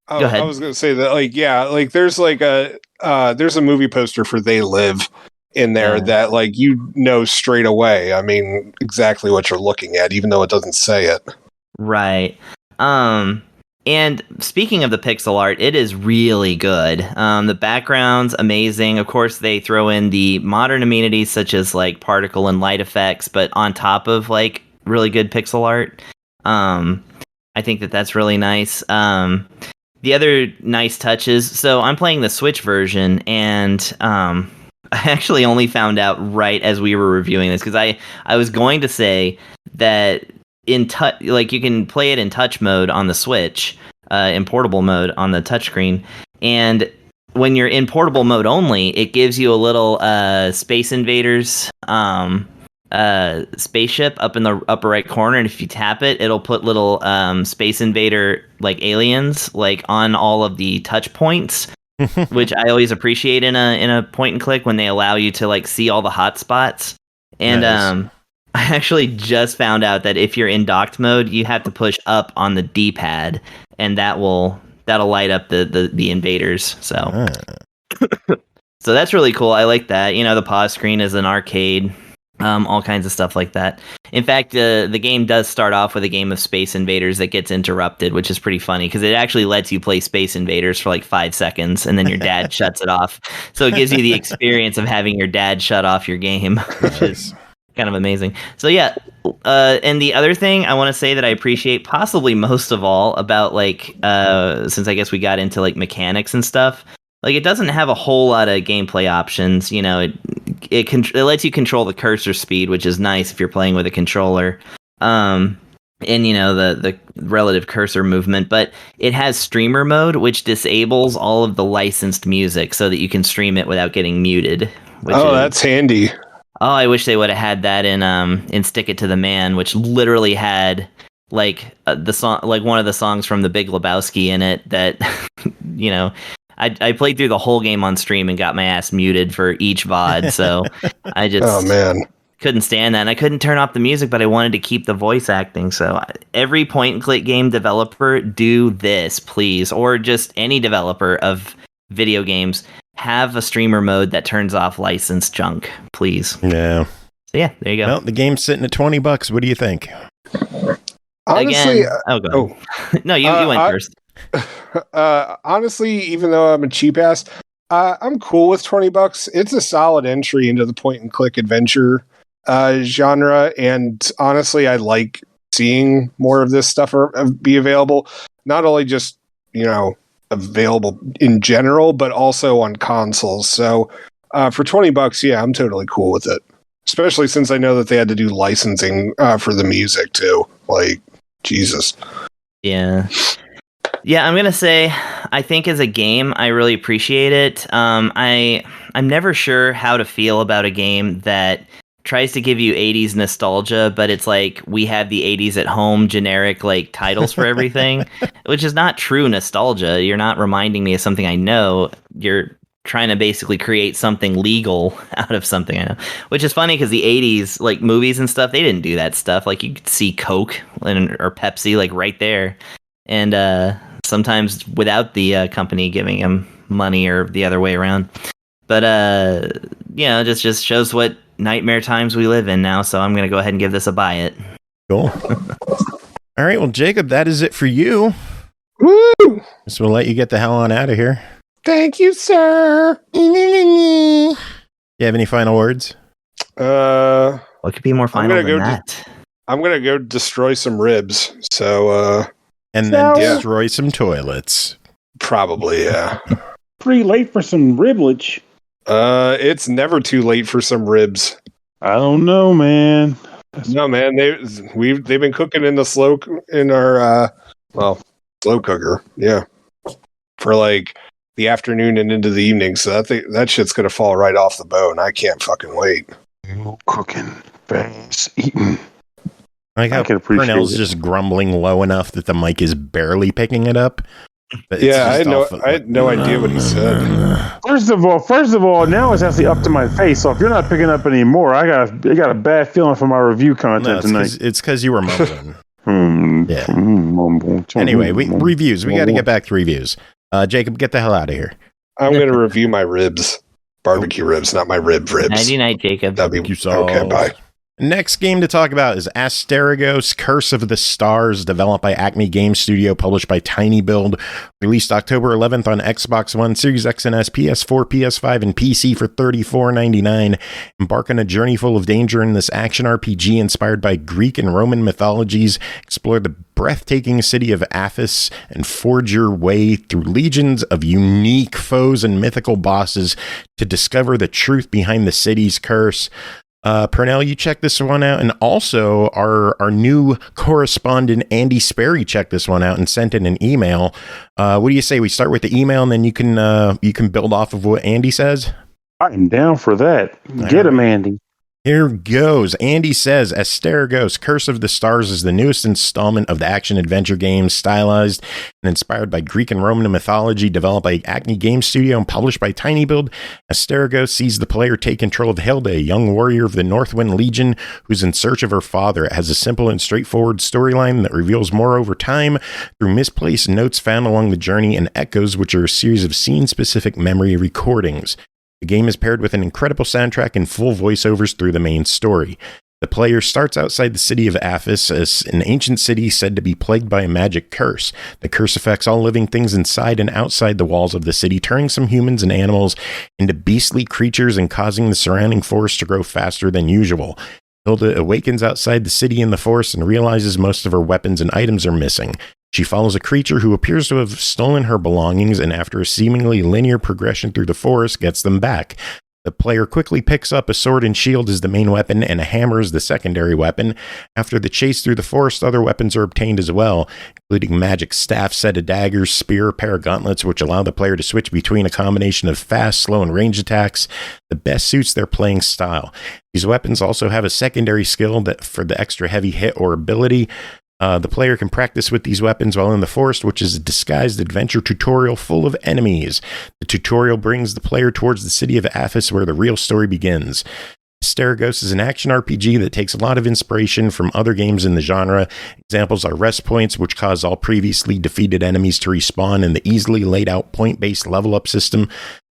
ahead. I was going to say that like, yeah, like there's like there's a movie poster for They Live in there that like, straight away. I mean, exactly what you're looking at, even though it doesn't say it. Right. And speaking of the pixel art, it is really good. The background's amazing. Of course, they throw in the modern amenities such as like particle and light effects, but on top of like really good pixel art. I think that's really nice. The other nice touches. So I'm playing the Switch version, and I actually only found out right as we were reviewing this, because I was going to say that in touch, like you can play it in touch mode on the Switch, in portable mode on the touchscreen, and when you're in portable mode only, it gives you a little Space Invaders spaceship up in the upper right corner, and if you tap it, it'll put little Space Invader like aliens like on all of the touch points. Which I always appreciate in a point and click when they allow you to like see all the hot spots. And nice. I actually just found out that if you're in docked mode, you have to push up on the D-pad, and that'll light up the invaders. So so that's really cool. I like that. The pause screen is an arcade. All kinds of stuff like that. In fact, the game does start off with a game of Space Invaders that gets interrupted, which is pretty funny because it actually lets you play Space Invaders for like 5 seconds, and then your dad shuts it off. So it gives you the experience of having your dad shut off your game, which is kind of amazing. So yeah, and the other thing I want to say that I appreciate possibly most of all about like, since I guess we got into like mechanics and stuff, like it doesn't have a whole lot of gameplay options. It lets you control the cursor speed, which is nice if you're playing with a controller, and the relative cursor movement. But it has streamer mode, which disables all of the licensed music so that you can stream it without getting muted. That's handy. Oh, I wish they would have had that in Stick It to the Man, which literally had like the song, like one of the songs from The Big Lebowski in it. That I played through the whole game on stream and got my ass muted for each VOD. So I just oh man, couldn't stand that. And I couldn't turn off the music, but I wanted to keep the voice acting. So every point-and-click game developer, do this, please. Or just any developer of video games, have a streamer mode that turns off licensed junk, please. Yeah. So yeah, there you go. Well, the game's sitting at $20. What do you think? Honestly, go ahead. No, you went first. Honestly, even though I'm a cheap ass, I'm cool with $20. It's a solid entry into the point-and-click adventure genre, and honestly, I like seeing more of this stuff be available. Not only just available in general, but also on consoles. So for $20, yeah, I'm totally cool with it. Especially since I know that they had to do licensing for the music too. Like, Jesus. Yeah. Yeah, I'm gonna say I think as a game I really appreciate it. I'm never sure how to feel about a game that tries to give you 80s nostalgia, but it's like we have the 80s at home generic like titles for everything, which is not true nostalgia. You're not reminding me of something I know. You're trying to basically create something legal out of something I know, which is funny because the 80s like movies and stuff, they didn't do that stuff. Like you could see Coke or Pepsi like right there, and sometimes without the company giving them money or the other way around. But just shows what nightmare times we live in now. So I'm gonna go ahead and give this a buy it. Cool. All right, well, Jacob, that is it for you. Woo! So we'll let you get the hell on out of here. Thank you, sir. You have any final words? What could be more final than that? I'm gonna go destroy some ribs. So and then destroy some toilets. Probably, yeah. Pretty late for some riblage. It's never too late for some ribs. I don't know, man. No, man. They've been cooking in our slow cooker. Yeah, for like the afternoon and into the evening. So that shit's gonna fall right off the bone. I can't fucking wait. Cooking, fast eating. I like how Pernell's just grumbling low enough that the mic is barely picking it up. But yeah, I had no idea what he said. First of all, now it's actually up to my face. So if you're not picking up anymore, I got a bad feeling for my review content tonight. It's because you were mumbling. Yeah. Anyway, reviews. We got to get back to reviews. Jacob, get the hell out of here. I'm going to review my ribs, barbecue ribs, not my ribs. Nighty night, Jacob. Okay, bye. Next game to talk about is Asterigos, Curse of the Stars, developed by Acme Gamestudio, published by tinyBuild, released October 11th on Xbox One, Series X and S, PS4, PS5, and PC for $34.99. Embark on a journey full of danger in this action RPG inspired by Greek and Roman mythologies. Explore the breathtaking city of Athos and forge your way through legions of unique foes and mythical bosses to discover the truth behind the city's curse. Pernell, you check this one out, and also our new correspondent Andy Sperry checked this one out and sent in an email. What do you say we start with the email and then you can build off of what Andy says? I'm down for that. Get him, Andy. Here goes. Andy says, Asterigos, Curse of the Stars is the newest installment of the action-adventure game, stylized and inspired by Greek and Roman mythology, developed by Acme Gamestudio and published by tinyBuild. Asterigos sees the player take control of Hilda, a young warrior of the Northwind Legion who's in search of her father. It has a simple and straightforward storyline that reveals more over time through misplaced notes found along the journey and echoes, which are a series of scene-specific memory recordings. The game is paired with an incredible soundtrack and full voiceovers through the main story. The player starts outside the city of Athos, an ancient city said to be plagued by a magic curse. The curse affects all living things inside and outside the walls of the city, turning some humans and animals into beastly creatures and causing the surrounding forest to grow faster than usual. Hilda awakens outside the city in the forest and realizes most of her weapons and items are missing. She follows a creature who appears to have stolen her belongings and after a seemingly linear progression through the forest gets them back. The player quickly picks up a sword and shield as the main weapon and a hammer as the secondary weapon. After the chase through the forest, other weapons are obtained as well, including magic staff, set of daggers, spear, pair of gauntlets, which allow the player to switch between a combination of fast, slow, and range attacks that best suits their playing style. These weapons also have a secondary skill that for the extra heavy hit or ability. The player can practice with these weapons while in the forest, which is a disguised adventure tutorial full of enemies. The tutorial brings the player towards the city of Athos, where the real story begins. Asterigos is an action RPG that takes a lot of inspiration from other games in the genre. Examples are rest points, which cause all previously defeated enemies to respawn, and the easily laid out point-based level up system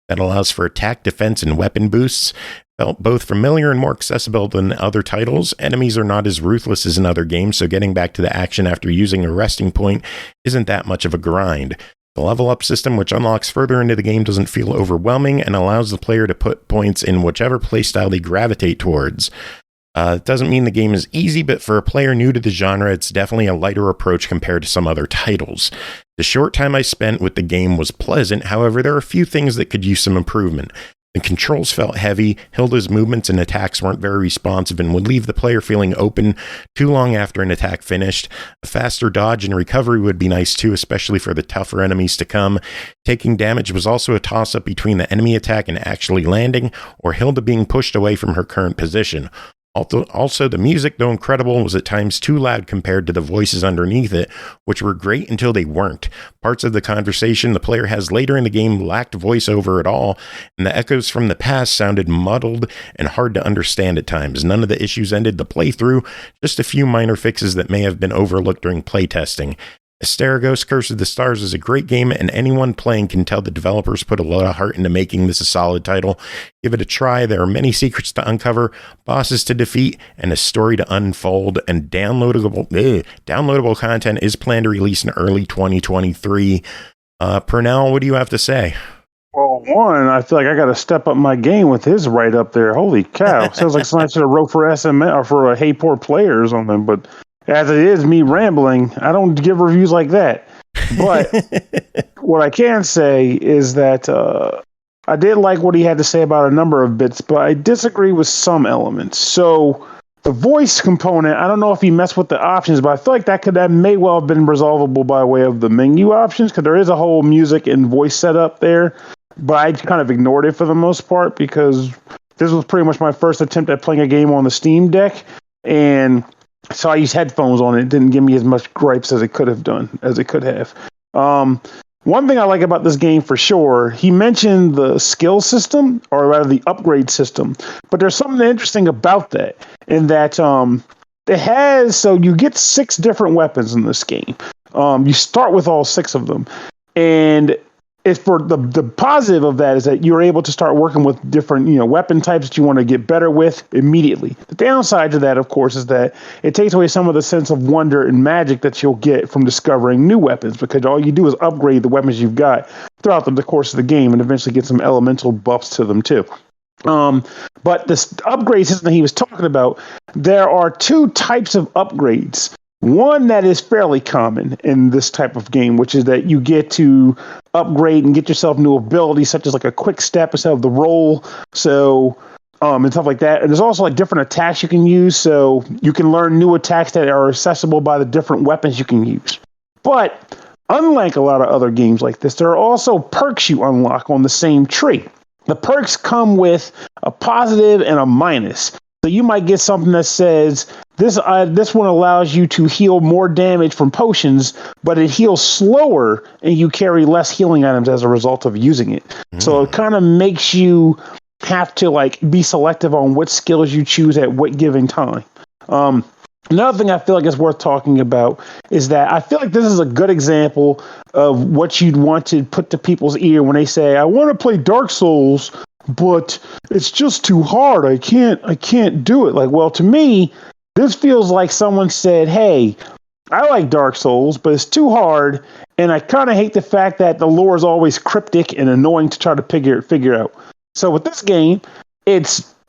that allows for attack, defense, and weapon boosts. Felt both familiar and more accessible than other titles. Enemies are not as ruthless as in other games, so getting back to the action after using a resting point isn't that much of a grind. The level up system, which unlocks further into the game, doesn't feel overwhelming and allows the player to put points in whichever playstyle they gravitate towards. It doesn't mean the game is easy, but for a player new to the genre, it's definitely a lighter approach compared to some other titles. The short time I spent with the game was pleasant, however, there are a few things that could use some improvement. The controls felt heavy, Hilda's movements and attacks weren't very responsive and would leave the player feeling open too long after an attack finished. A faster dodge and recovery would be nice too, especially for the tougher enemies to come. Taking damage was also a toss-up between the enemy attack and actually landing, or Hilda being pushed away from her current position. Also, the music, though incredible, was at times too loud compared to the voices underneath it, which were great until they weren't. Parts of the conversation the player has later in the game lacked voiceover at all, and the echoes from the past sounded muddled and hard to understand at times. None of the issues ended the playthrough, just a few minor fixes that may have been overlooked during playtesting. Asterigos Curse of the Stars is a great game, and anyone playing can tell the developers put a lot of heart into making this a solid title. Give it a try. There are many secrets to uncover, bosses to defeat, and a story to unfold, and downloadable content is planned to release in early 2023. Pernell, what do you have to say? Well, one, I feel like I got to step up my game with his right up there. Holy cow. Sounds like somebody should have wrote for SML or for a Hey Poor Player or something, but as it is me rambling, I don't give reviews like that. But what I can say is that I did like what he had to say about a number of bits, but I disagree with some elements. So the voice component, I don't know if he messed with the options, but I feel like that may well have been resolvable by way of the menu options, because there is a whole music and voice setup there. But I kind of ignored it for the most part because this was pretty much my first attempt at playing a game on the Steam Deck, and so I used headphones on it. It didn't give me as much gripes as it could have. One thing I like about this game for sure, he mentioned the skill system, or rather the upgrade system. But there's something interesting about that, in that it has, so you get 6 different weapons in this game. You start with all 6 of them. And it's for the positive of that is that you're able to start working with different, weapon types that you want to get better with immediately. The downside to that, of course, is that it takes away some of the sense of wonder and magic that you'll get from discovering new weapons, because all you do is upgrade the weapons you've got throughout the course of the game and eventually get some elemental buffs to them too. But this upgrade system that he was talking about, there are 2 types of upgrades. One that is fairly common in this type of game, which is that you get to upgrade and get yourself new abilities, such as like a quick step instead of the roll. So, and stuff like that. And there's also like different attacks you can use. So you can learn new attacks that are accessible by the different weapons you can use. But unlike a lot of other games like this, there are also perks you unlock on the same tree. The perks come with a positive and a minus. So you might get something that says, this one allows you to heal more damage from potions, but it heals slower and you carry less healing items as a result of using it. So it kind of makes you have to be selective on what skills you choose at what given time. Another thing I feel like is worth talking about is that I feel like this is a good example of what you'd want to put to people's ear when they say, I want to play Dark Souls, but it's just too hard. I can't do it. Well, to me, this feels like someone said, hey, I like Dark Souls, but it's too hard, and I kind of hate the fact that the lore is always cryptic and annoying to try to figure out. So with this game,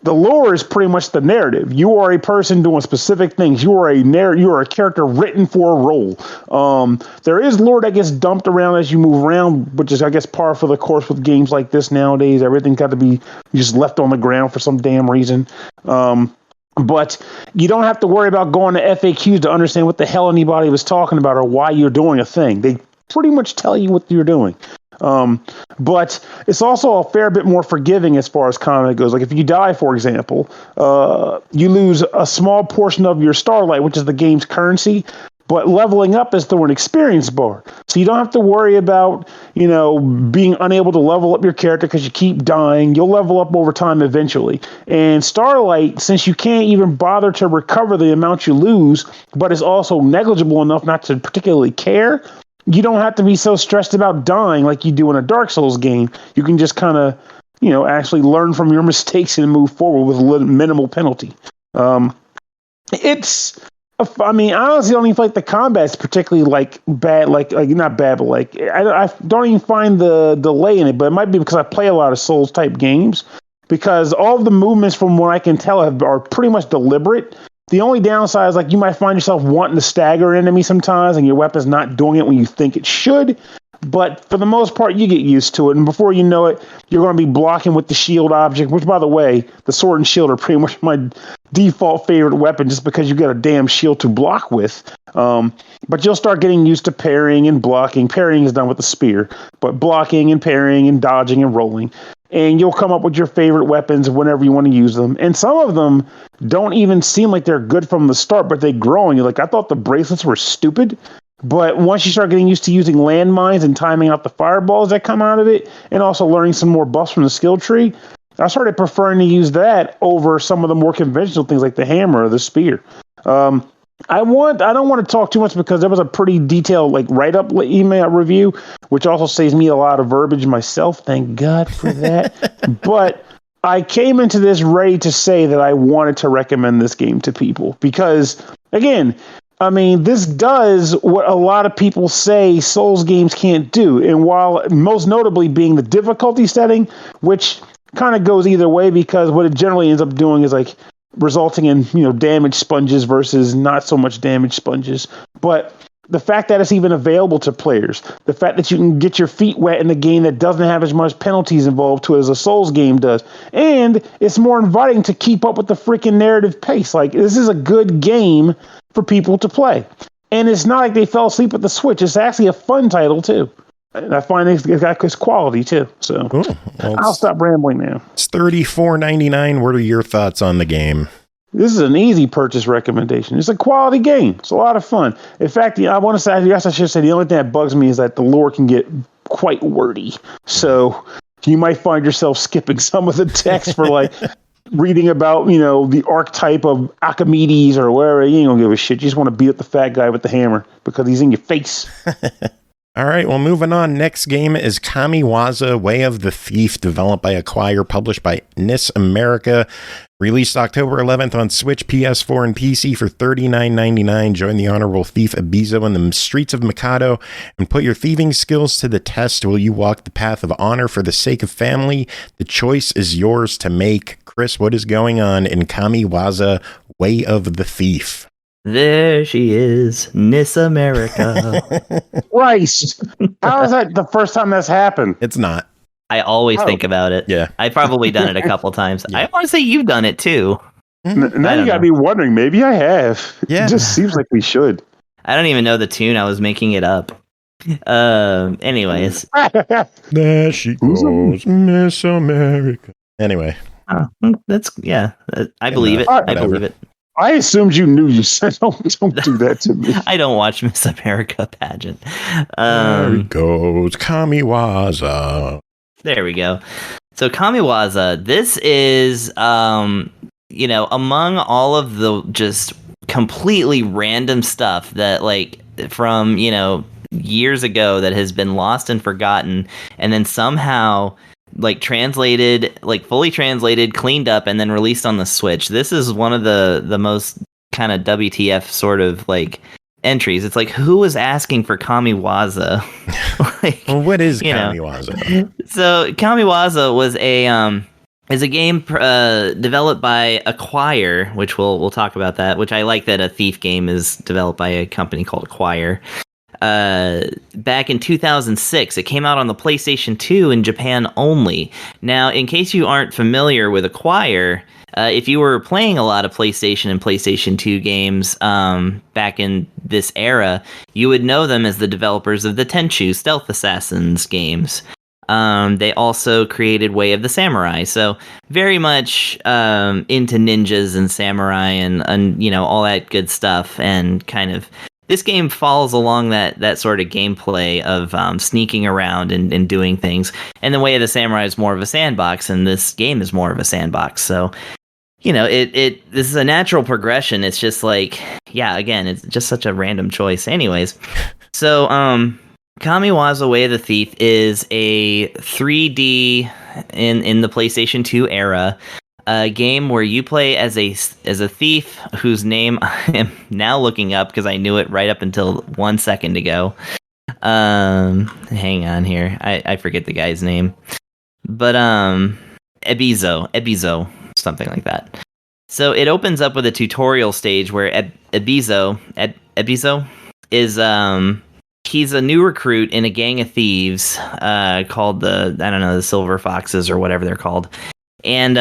the lore is pretty much the narrative. You are a person doing specific things. You are a character written for a role. There is lore that gets dumped around as you move around, which is, I guess, par for the course with games like this nowadays. Everything's got to be just left on the ground for some damn reason. But you don't have to worry about going to FAQs to understand what the hell anybody was talking about or why you're doing a thing. They pretty much tell you what you're doing. But it's also a fair bit more forgiving as far as combat goes. If you die, for example, you lose a small portion of your starlight, which is the game's currency. But leveling up is through an experience bar. So you don't have to worry about, being unable to level up your character because you keep dying. You'll level up over time eventually. And Starlight, since you can't even bother to recover the amount you lose, but it's also negligible enough not to particularly care, you don't have to be so stressed about dying like you do in a Dark Souls game. You can just kind of, actually learn from your mistakes and move forward with minimal penalty. I honestly don't even feel like the combat's particularly bad, not bad, but I don't even find the delay in it, but it might be because I play a lot of Souls type games, because all of the movements from what I can tell are pretty much deliberate. The only downside is you might find yourself wanting to stagger an enemy sometimes and your weapon's not doing it when you think it should. But for the most part, you get used to it. And before you know it, you're going to be blocking with the shield object, which, by the way, the sword and shield are pretty much my default favorite weapon just because you got a damn shield to block with. But you'll start getting used to parrying and blocking. Parrying is done with the spear, but blocking and parrying and dodging and rolling. And you'll come up with your favorite weapons whenever you want to use them. And some of them don't even seem like they're good from the start, but they grow on you. I thought the bracelets were stupid. But once you start getting used to using landmines and timing out the fireballs that come out of it, and also learning some more buffs from the skill tree, I started preferring to use that over some of the more conventional things like the hammer or the spear. I don't want to talk too much because there was a pretty detailed write-up email review, which also saves me a lot of verbiage myself. Thank God for that. But I came into this ready to say that I wanted to recommend this game to people because, again, this does what a lot of people say Souls games can't do. And while most notably being the difficulty setting, which kind of goes either way because what it generally ends up doing is resulting in, damage sponges versus not so much damage sponges. But the fact that it's even available to players, the fact that you can get your feet wet in a game that doesn't have as much penalties involved to it as a Souls game does, and it's more inviting to keep up with the freaking narrative pace. This is a good game for people to play. And it's not like they fell asleep at the Switch. It's actually a fun title, too. And I find it's got its quality, too. So I'll stop rambling now. It's $34.99. What are your thoughts on the game? This is an easy purchase recommendation. It's a quality game. It's a lot of fun. In fact, I want to say, I should say, the only thing that bugs me is that the lore can get quite wordy. So you might find yourself skipping some of the text for reading about, the archetype of Archimedes or wherever. You don't give a shit. You just want to beat up the fat guy with the hammer because he's in your face. All right, well, moving on. Next game is Kamiwaza, Way of the Thief, developed by Acquire, published by NIS America. Released October 11th on Switch, PS4, and PC for $39.99. Join the honorable thief Abizo in the streets of Mikado and put your thieving skills to the test. Will you walk the path of honor for the sake of family? The choice is yours to make. Chris, what is going on in Kamiwaza, Way of the Thief? There she is, NIS America. Christ! How is that the first time that's happened? It's not. I always think about it. Yeah. I've probably done it a couple times. Yeah. I want to say you've done it too. Now you gotta be wondering, maybe I have. Yeah. It just seems like we should. I don't even know the tune. I was making it up. Anyways. There she goes, Miss America. Anyway. That's, yeah. I believe it. I believe it. I assumed you knew. You said, don't do that to me. I don't watch Miss America pageant. There it goes, Kamiwaza. There we go. So Kamiwaza, this is, among all of the just completely random stuff that from, years ago that has been lost and forgotten, and then somehow translated, fully translated, cleaned up, and then released on the Switch. This is one of the most kind of WTF sort of entries. It's who was asking for Kamiwaza? Well, what is Kamiwaza? So Kamiwaza was is a game developed by Acquire, which we'll talk about that. Which I like that a thief game is developed by a company called Acquire. Back in 2006, it came out on the PlayStation 2 in Japan only. Now, in case you aren't familiar with Acquire, if you were playing a lot of PlayStation and PlayStation 2 games back in this era, you would know them as the developers of the Tenchu Stealth Assassins games. They also created Way of the Samurai, so very much into ninjas and samurai and all that good stuff, and kind of this game falls along that sort of gameplay of sneaking around and doing things. And the Way of the Samurai is more of a sandbox, and this game is more of a sandbox. So, this is a natural progression. It's just like, again, it's just such a random choice. Anyways, so Kamiwaza Way of the Thief is a 3D in the PlayStation 2 era. A game where you play as a thief whose name I am now looking up because I knew it right up until 1 second ago. Hang on here. I forget the guy's name. But Ebizo, something like that. So it opens up with a tutorial stage where Ebizo is he's a new recruit in a gang of thieves called the Silver Foxes or whatever they're called. And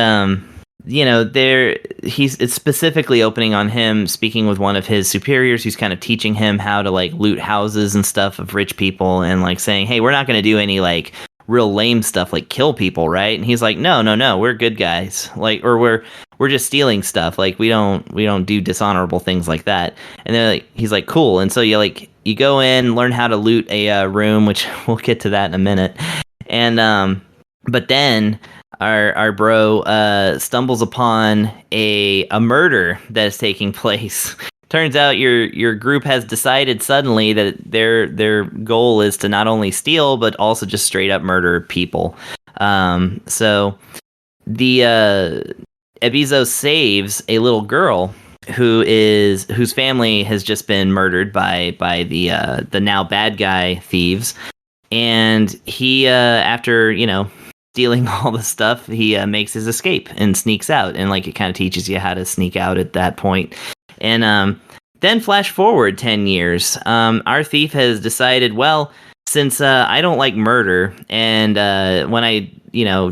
it's specifically opening on him speaking with one of his superiors who's kind of teaching him how to like loot houses and stuff of rich people, and like saying, hey, we're not going to do any like real lame stuff like kill people, right? And he's like, no, we're good guys, like, or we're just stealing stuff, like we don't do dishonorable things like that. And then he's like, cool. And so you go in, learn how to loot a room, which we'll get to that in a minute. And but then our bro stumbles upon a murder that is taking place. Turns out your group has decided suddenly that their goal is to not only steal but also just straight up murder people. So the Ebizo saves a little girl whose family has just been murdered by the now bad guy thieves, and he after stealing all the stuff, he makes his escape and sneaks out, and like it kind of teaches you how to sneak out at that point. And then flash forward 10 years, our thief has decided, well, since I don't like murder, and when I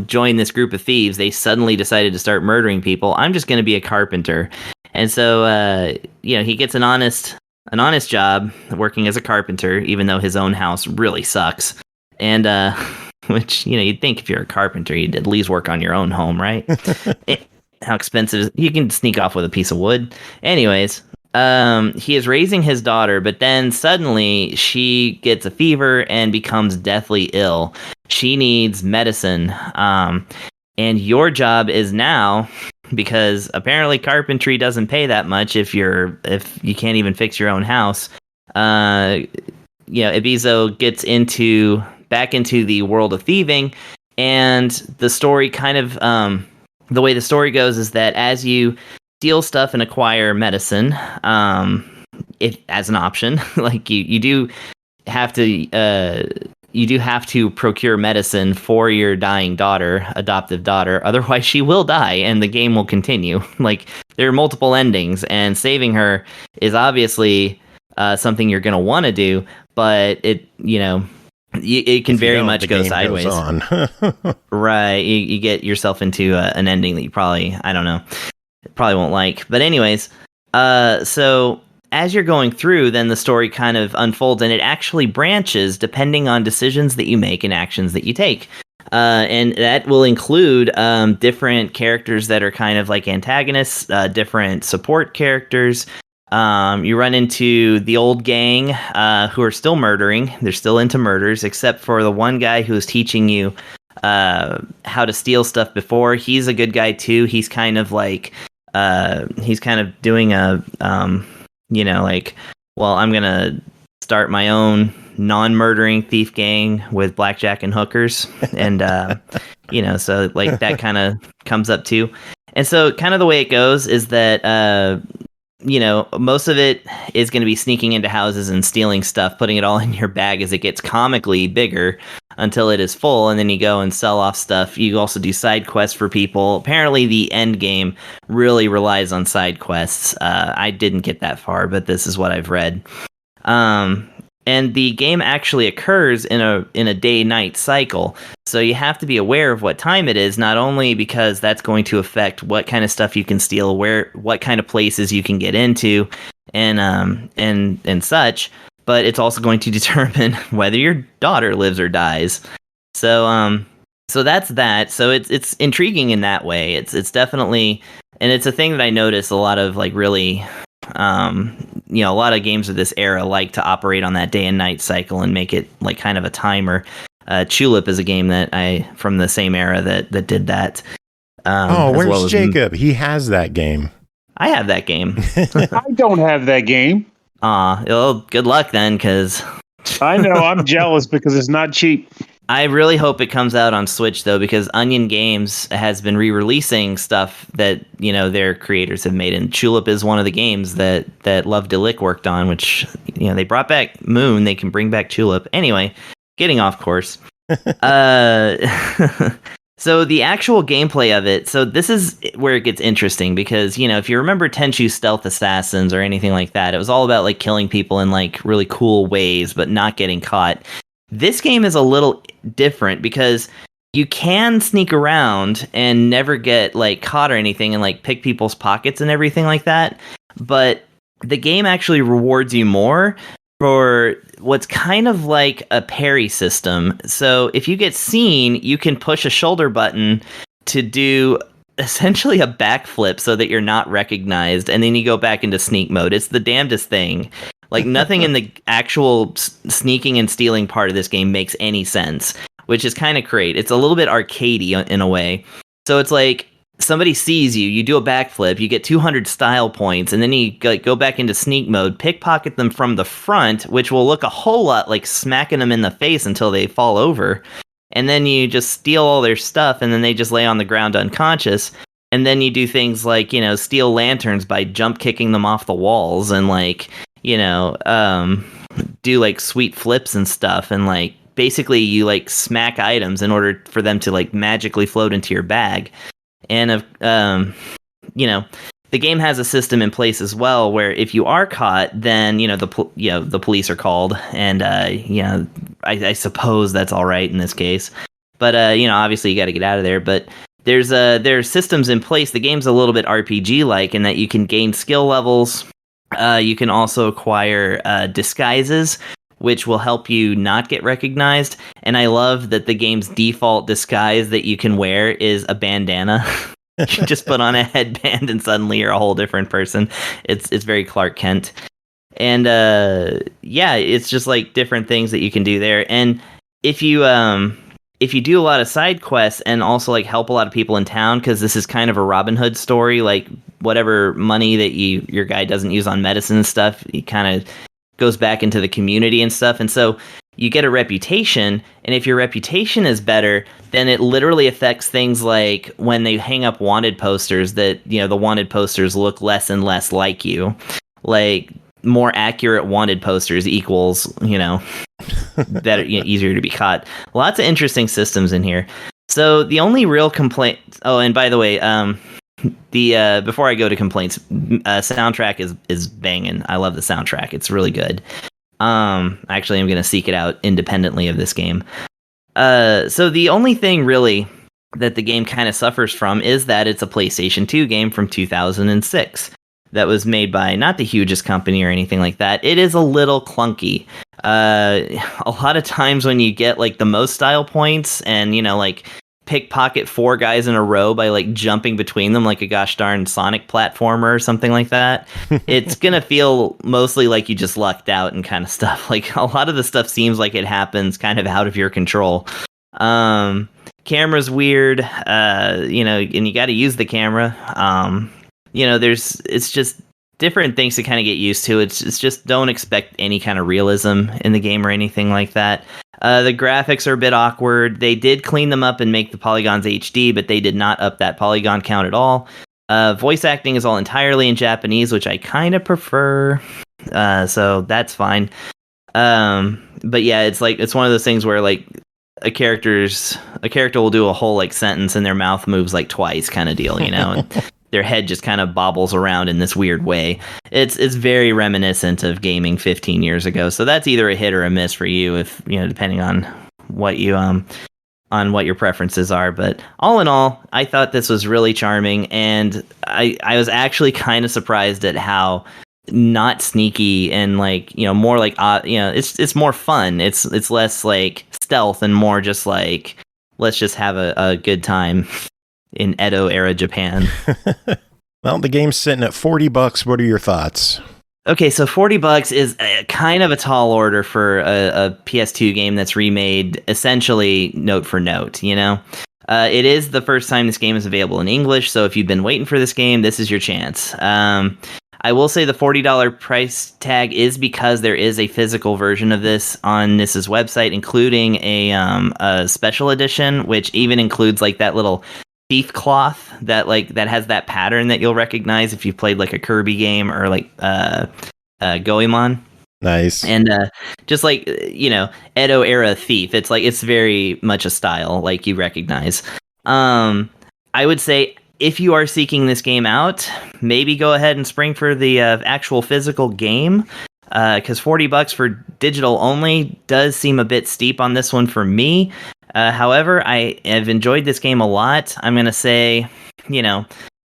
joined this group of thieves, they suddenly decided to start murdering people, I'm just going to be a carpenter. And so he gets an honest job working as a carpenter, even though his own house really sucks. And which, you'd think if you're a carpenter, you'd at least work on your own home, right? How expensive is it? You can sneak off with a piece of wood. Anyways, he is raising his daughter, but then suddenly she gets a fever and becomes deathly ill. She needs medicine. And your job is now, because apparently carpentry doesn't pay that much if you can't even fix your own house. Ebizo gets back into the world of thieving, and the story kind of the way the story goes is that as you steal stuff and acquire medicine, as an option, like you do have to procure medicine for your adoptive daughter, otherwise she will die and the game will continue. Like, there are multiple endings, and saving her is obviously something you're going to want to do, but it can very much go sideways. Right. You get yourself into an ending that you probably won't like. But anyways, so as you're going through, then the story kind of unfolds, and it actually branches depending on decisions that you make and actions that you take. And that will include different characters that are kind of like antagonists, different support characters. You run into the old gang who are still murdering. They're still into murders, except for the one guy who's teaching you how to steal stuff before. He's a good guy too. He's kind of like doing a well, I'm gonna start my own non-murdering thief gang with blackjack and hookers, and so like that kind of comes up too. And so kind of the way it goes is that most of it is going to be sneaking into houses and stealing stuff, putting it all in your bag as it gets comically bigger until it is full, and then you go and sell off stuff. You also do side quests for people. Apparently the end game really relies on side quests. I didn't get that far, but this is what I've read. And the game actually occurs in a day-night cycle. So you have to be aware of what time it is, not only because that's going to affect what kind of stuff you can steal, what kind of places you can get into, and such, but it's also going to determine whether your daughter lives or dies. So that's that. So it's intriguing in that way. It's definitely, and it's a thing that I notice a lot of like really a lot of games of this era like to operate on that day and night cycle and make it like kind of a timer. Tulip is a game that from the same era that did that. Where's Jacob? He has that game. I have that game. I don't have that game. Well, good luck then, because I know I'm jealous because it's not cheap. I really hope it comes out on Switch though, because Onion Games has been re-releasing stuff that their creators have made, and Tulip is one of the games that Love Delic worked on. Which they brought back Moon, they can bring back Tulip. Anyway, getting off course. So the actual gameplay of it, so this is where it gets interesting, because, if you remember Tenchu Stealth Assassins or anything like that, it was all about like killing people in like really cool ways, but not getting caught. This game is a little different because you can sneak around and never get like caught or anything and like pick people's pockets and everything like that. But the game actually rewards you more for what's kind of like a parry system. So if you get seen, you can push a shoulder button to do essentially a backflip so that you're not recognized, and then you go back into sneak mode. It's the damnedest thing. Like, nothing in the actual sneaking and stealing part of this game makes any sense, which is kind of great. It's a little bit arcadey in a way. So it's like, somebody sees you, you do a backflip, you get 200 style points, and then you go back into sneak mode, pickpocket them from the front, which will look a whole lot like smacking them in the face until they fall over. And then you just steal all their stuff, and then they just lay on the ground unconscious. And then you do things like, steal lanterns by jump kicking them off the walls, and like, do like sweet flips and stuff. And like, basically you like smack items in order for them to like magically float into your bag. And the game has a system in place as well where if you are caught, then the police are called, and I suppose that's all right in this case. But obviously you got to get out of there. But there's systems in place. The game's a little bit RPG like in that you can gain skill levels. You can also acquire disguises, which will help you not get recognized. And I love that the game's default disguise that you can wear is a bandana. You just put on a headband and suddenly you're a whole different person. It's very Clark Kent. And it's just like different things that you can do there. And if you do a lot of side quests and also like help a lot of people in town, because this is kind of a Robin Hood story, like whatever money that your guy doesn't use on medicine and stuff, he kind of goes back into the community and stuff. And so you get a reputation, and if your reputation is better, then it literally affects things like when they hang up wanted posters, that the wanted posters look less and less like you. Like, more accurate wanted posters equals that are easier to be caught. Lots of interesting systems in here. So the only real complaint, and by the way, the before I go to complaints, soundtrack is banging. I love the soundtrack. It's really good. Actually, I'm going to seek it out independently of this game. So the only thing really that the game kind of suffers from is that it's a PlayStation 2 game from 2006 that was made by not the hugest company or anything like that. It is a little clunky. A lot of times when you get like the most style points and like pickpocket 4 guys in a row by like jumping between them like a gosh darn Sonic platformer or something like that, it's gonna feel mostly like you just lucked out and kind of stuff. Like, a lot of the stuff seems like it happens kind of out of your control. Camera's weird, and you got to use the camera. It's just different things to kind of get used to. It's just, don't expect any kind of realism in the game or anything like that. The graphics are a bit awkward. They did clean them up and make the polygons HD, but they did not up that polygon count at all. Voice acting is all entirely in Japanese, which I kind of prefer. So that's fine. But yeah, it's one of those things where like a character will do a whole like sentence and their mouth moves like twice kind of deal, and their head just kind of bobbles around in this weird way. It's very reminiscent of gaming 15 years ago. So that's either a hit or a miss for you, if depending on what you on what your preferences are. But all in all, I thought this was really charming, and I was actually kind of surprised at how not sneaky and like more like it's more fun. It's less like stealth and more just like, let's just have a good time in Edo era Japan. Well, the game's sitting at $40. What are your thoughts? Okay, so $40 is kind of a tall order for a PS2 game that's remade essentially note for note, you know? It is the first time this game is available in English, so if you've been waiting for this game, this is your chance. I will say the $40 price tag is because there is a physical version of this on NIS's website, including a special edition, which even includes like that little thief cloth that has that pattern that you'll recognize if you've played like a Kirby game or like Goemon. Nice. And just like, you know, Edo era thief, it's very much a style like you recognize. I would say if you are seeking this game out, maybe go ahead and spring for the actual physical game, because $40 for digital only does seem a bit steep on this one for me. However, I have enjoyed this game a lot. I'm going to say, you know,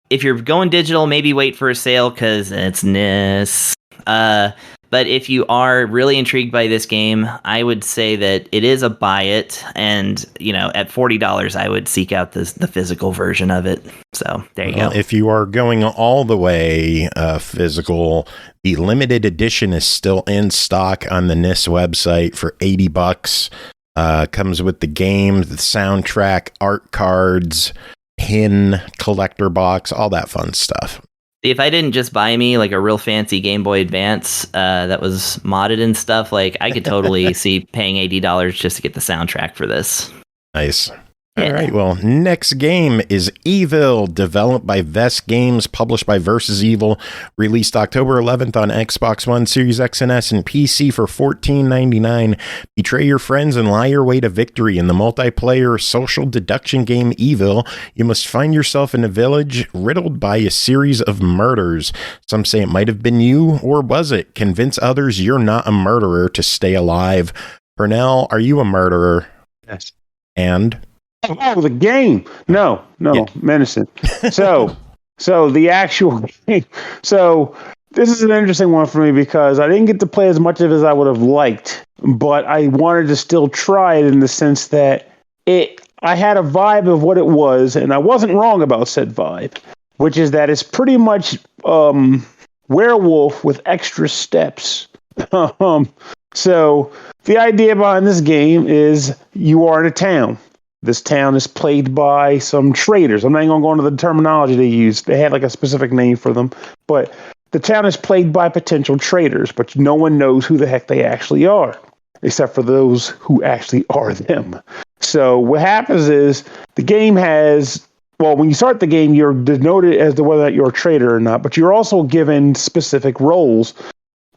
if you're going digital, maybe wait for a sale because it's NIS. But if you are really intrigued by this game, I would say that it is a buy it. And, you know, at $40, I would seek out the physical version of it. So there you go. If you are going all the way physical, the limited edition is still in stock on the NIS website for $80. Comes with the game, the soundtrack, art cards, pin, collector box, all that fun stuff. If I didn't just buy me like a real fancy Game Boy Advance that was modded and stuff, like I could totally see paying $80 just to get the soundtrack for this. Nice. Yeah. All right, well, next game is Eville, developed by VestGames, published by Versus Evil, released October 11th on Xbox One, Series X and S, and PC for $14.99. Betray your friends and lie your way to victory in the multiplayer social deduction game Eville. You must find yourself in a village riddled by a series of murders. Some say it might have been you, or was it? Convince others you're not a murderer to stay alive. Pernell, are you a murderer? Yes. And... Oh, the game. No, Yeah. menacing. So the actual game. So this is an interesting one for me because I didn't get to play as much of it as I would have liked, but I wanted to still try it in the sense that I had a vibe of what it was, and I wasn't wrong about said vibe, which is that it's pretty much werewolf with extra steps. So the idea behind this game is you are in a town. This town is plagued by some traders. I'm not even going to go into the terminology they use. They had like a specific name for them. But the town is plagued by potential traders, but no one knows who the heck they actually are, except for those who actually are them. So what happens is the game has, well, when you start the game, you're denoted as to whether or not you're a trader or not, but you're also given specific roles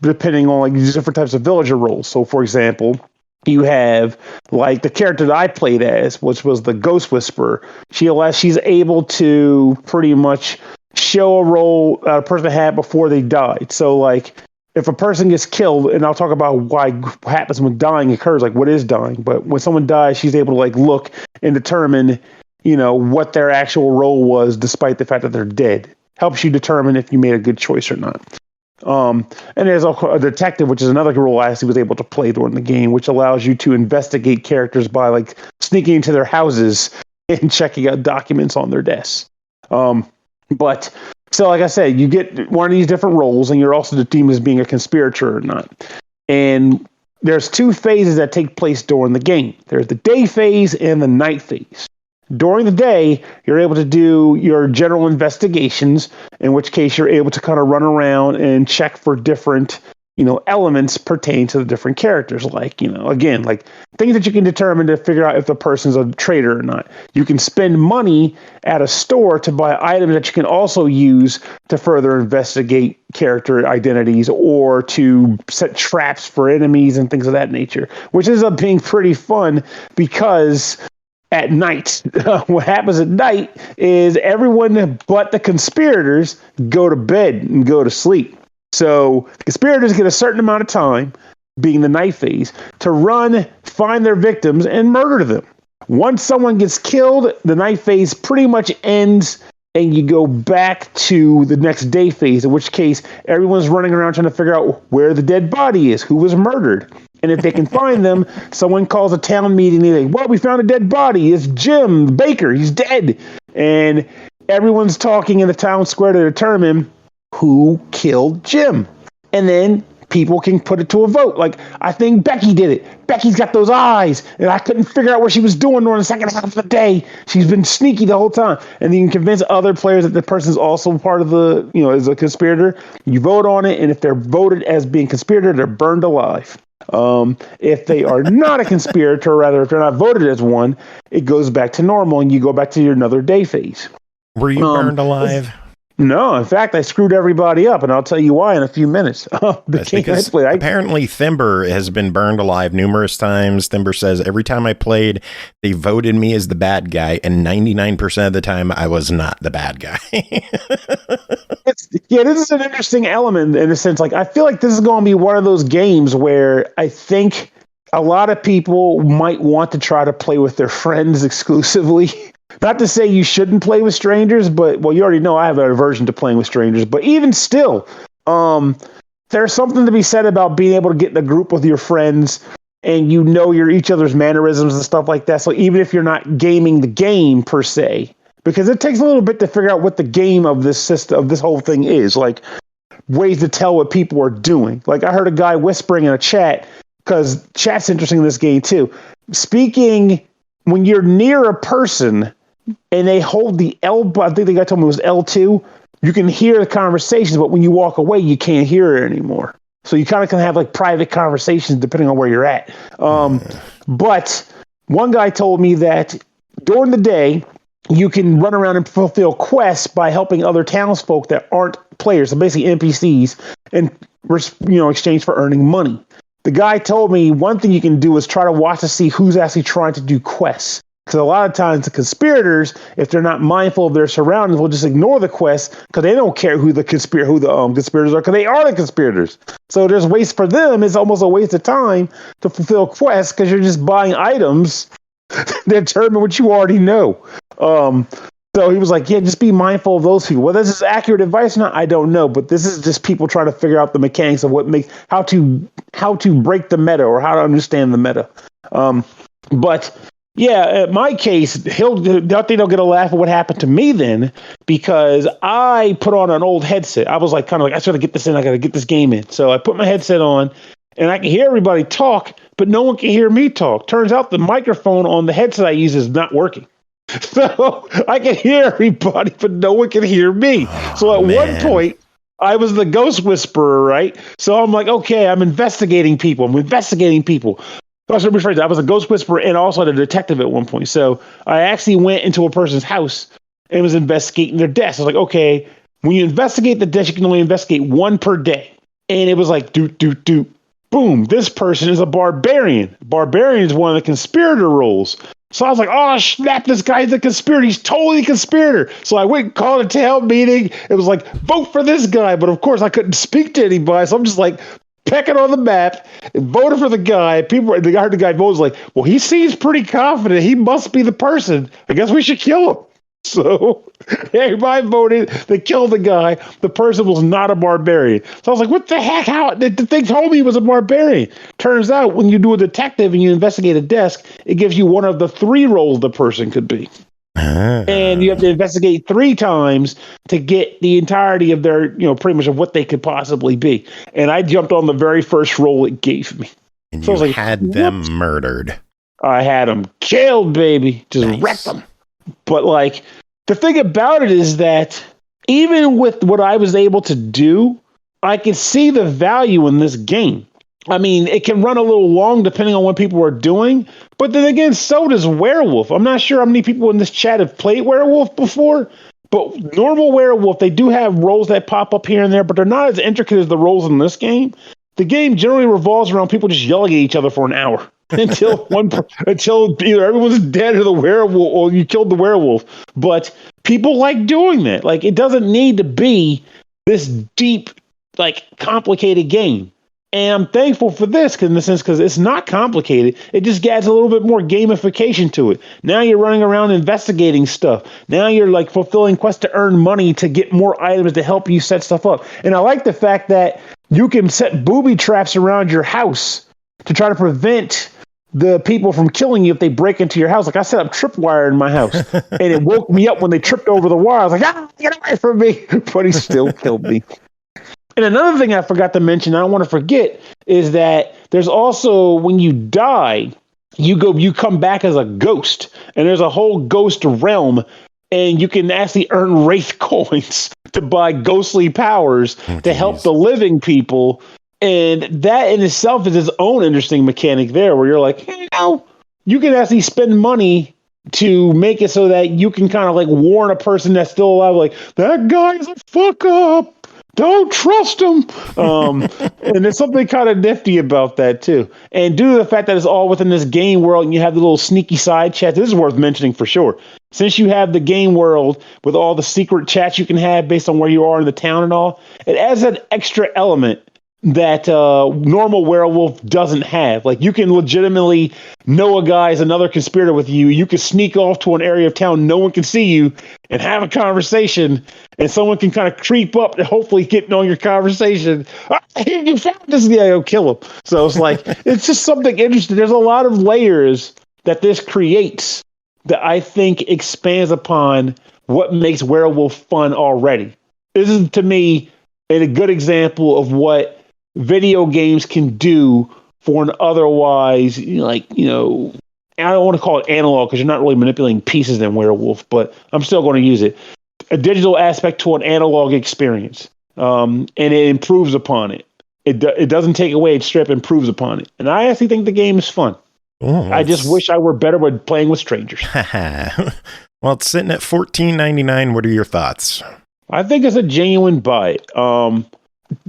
depending on like these different types of villager roles. So, for example, you have like the character that I played as, which was the Ghost Whisperer. She's able to pretty much show a role a person had before they died. So like if a person gets killed, and I'll talk about what happens when dying occurs, like what is dying. But when someone dies, she's able to like look and determine, you know, what their actual role was, despite the fact that they're dead. Helps you determine if you made a good choice or not. And there's also a detective, which is another role I actually was able to play during the game, which allows you to investigate characters by like sneaking into their houses and checking out documents on their desks. But so, like I said, you get one of these different roles, and you're also deemed as being a conspirator or not. And there's two phases that take place during the game. There's the day phase and the night phase. During the day, you're able to do your general investigations, in which case you're able to kind of run around and check for different, you know, elements pertaining to the different characters. Like, you know, again, like things that you can determine to figure out if the person's a traitor or not. You can spend money at a store to buy items that you can also use to further investigate character identities or to set traps for enemies and things of that nature, which ends up being pretty fun because at night, what happens at night is everyone but the conspirators go to bed and go to sleep. So the conspirators get a certain amount of time, being the night phase, to run, find their victims, and murder them. Once someone gets killed, the night phase pretty much ends, and you go back to the next day phase, in which case everyone's running around trying to figure out where the dead body is, who was murdered. And if they can find them, someone calls a town meeting. They're like, well, we found a dead body. It's Jim Baker. He's dead. And everyone's talking in the town square to determine who killed Jim. and then people can put it to a vote. Like, I think Becky did it. Becky's got those eyes, and I couldn't figure out what she was doing during the second half of the day. She's been sneaky the whole time. And you can convince other players that the person's also part of the, is a conspirator. You vote on it, and if they're voted as being conspirator, they're burned alive. If they are not a conspirator, or rather, if they're not voted as one, it goes back to normal, and you go back to your another day phase. Were you burned alive? No, in fact, I screwed everybody up, and I'll tell you why in a few minutes. Apparently Thimber has been burned alive numerous times. Thimber says every time I played, they voted me as the bad guy, and 99% of the time, I was not the bad guy. This is an interesting element in a sense. Like, I feel like this is going to be one of those games where I think a lot of people might want to try to play with their friends exclusively. Not to say you shouldn't play with strangers, but, well, you already know I have an aversion to playing with strangers. But even still, there's something to be said about being able to get in a group with your friends and your each other's mannerisms and stuff like that. So even if you're not gaming the game per se, because it takes a little bit to figure out what the game of this system, of this whole thing is, like ways to tell what people are doing. Like, I heard a guy whispering in a chat, because chat's interesting in this game too. Speaking when you're near a person and they hold the L, I think the guy told me it was L2, you can hear the conversations, but when you walk away, you can't hear it anymore. So you kind of can have like private conversations depending on where you're at. But one guy told me that during the day, you can run around and fulfill quests by helping other townsfolk that aren't players, so basically NPCs, and exchange for earning money. The guy told me one thing you can do is try to watch to see who's actually trying to do quests. Because a lot of times the conspirators, if they're not mindful of their surroundings, will just ignore the quest because they don't care who the conspirators are, because they are the conspirators. So there's waste for them. It's almost a waste of time to fulfill quests because you're just buying items that determine what you already know. So he was like, yeah, just be mindful of those people. Whether this is accurate advice or not, I don't know. But this is just people trying to figure out the mechanics of how to break the meta or how to understand the meta. But yeah, in my case, I think they'll get a laugh at what happened to me then, because I put on an old headset. I was like, kind of like, I got to get this in. I got to get this game in. So I put my headset on, and I can hear everybody talk, but no one can hear me talk. Turns out the microphone on the headset I use is not working. So I can hear everybody, but no one can hear me. So at one point, I was the ghost whisperer, right? So I'm like, okay, I'm investigating people. I was a ghost whisperer and also a detective at one point. So I actually went into a person's house and was investigating their desk. I was like, okay, when you investigate the desk, you can only investigate one per day. And it was like, boom, this person is a barbarian. Barbarian is one of the conspirator roles. So I was like, oh, snap, this guy's a conspirator. He's totally a conspirator. So I went and called a town meeting. It was like, vote for this guy. But of course, I couldn't speak to anybody. So I'm just like, pecking on the map, and voted for the guy. I heard the guy vote was like, well, he seems pretty confident. He must be the person. I guess we should kill him. So everybody voted. They killed the guy. The person was not a barbarian. So I was like, what the heck? How the thing told me he was a barbarian. Turns out when you do a detective and you investigate a desk, it gives you one of the 3 roles the person could be. And you have to investigate 3 times to get the entirety of their, pretty much of what they could possibly be. And I jumped on the very first role it gave me. And so I was like, had them murdered. I had them killed, baby. Just wrecked them. But like, the thing about it is that even with what I was able to do, I could see the value in this game. I mean, it can run a little long depending on what people are doing. But then again, so does Werewolf. I'm not sure how many people in this chat have played Werewolf before. But normal Werewolf, they do have roles that pop up here and there, but they're not as intricate as the roles in this game. The game generally revolves around people just yelling at each other for an hour until either everyone's dead or the werewolf, or you killed the werewolf. But people like doing that. Like, it doesn't need to be this deep, like, complicated game. And I'm thankful for this in the sense because it's not complicated. It just adds a little bit more gamification to it. Now you're running around investigating stuff. Now you're like fulfilling quests to earn money to get more items to help you set stuff up. And I like the fact that you can set booby traps around your house to try to prevent the people from killing you if they break into your house. Like, I set up tripwire in my house and it woke me up when they tripped over the wire. I was like, get away from me. But he still killed me. And another thing I forgot to mention, I don't want to forget, is that there's also, when you die, you come back as a ghost, and there's a whole ghost realm, and you can actually earn wraith coins to buy ghostly powers to help the living people. And that in itself is its own interesting mechanic there, where you're like, you can actually spend money to make it so that you can kind of like warn a person that's still alive, like, that guy's a fuck up. Don't trust him. And there's something kind of nifty about that, too. And due to the fact that it's all within this game world and you have the little sneaky side chats, this is worth mentioning for sure. Since you have the game world with all the secret chats you can have based on where you are in the town and all, it adds an extra element that normal werewolf doesn't have. Like, you can legitimately know a guy is another conspirator with you. You can sneak off to an area of town no one can see you and have a conversation, and someone can kind of creep up and hopefully get on your conversation. You found this guy, you'll kill him. So it's like, it's just something interesting. There's a lot of layers that this creates that I think expands upon what makes werewolf fun already. This is, to me, a good example of what video games can do for an otherwise, I don't want to call it analog because you're not really manipulating pieces in Werewolf, but I'm still going to use it. A digital aspect to an analog experience, and it improves upon it. It doesn't take away, it straight improves upon it. And I actually think the game is fun. Oh, I just wish I were better with playing with strangers. Well, it's sitting at $14.99. What are your thoughts? I think it's a genuine buy.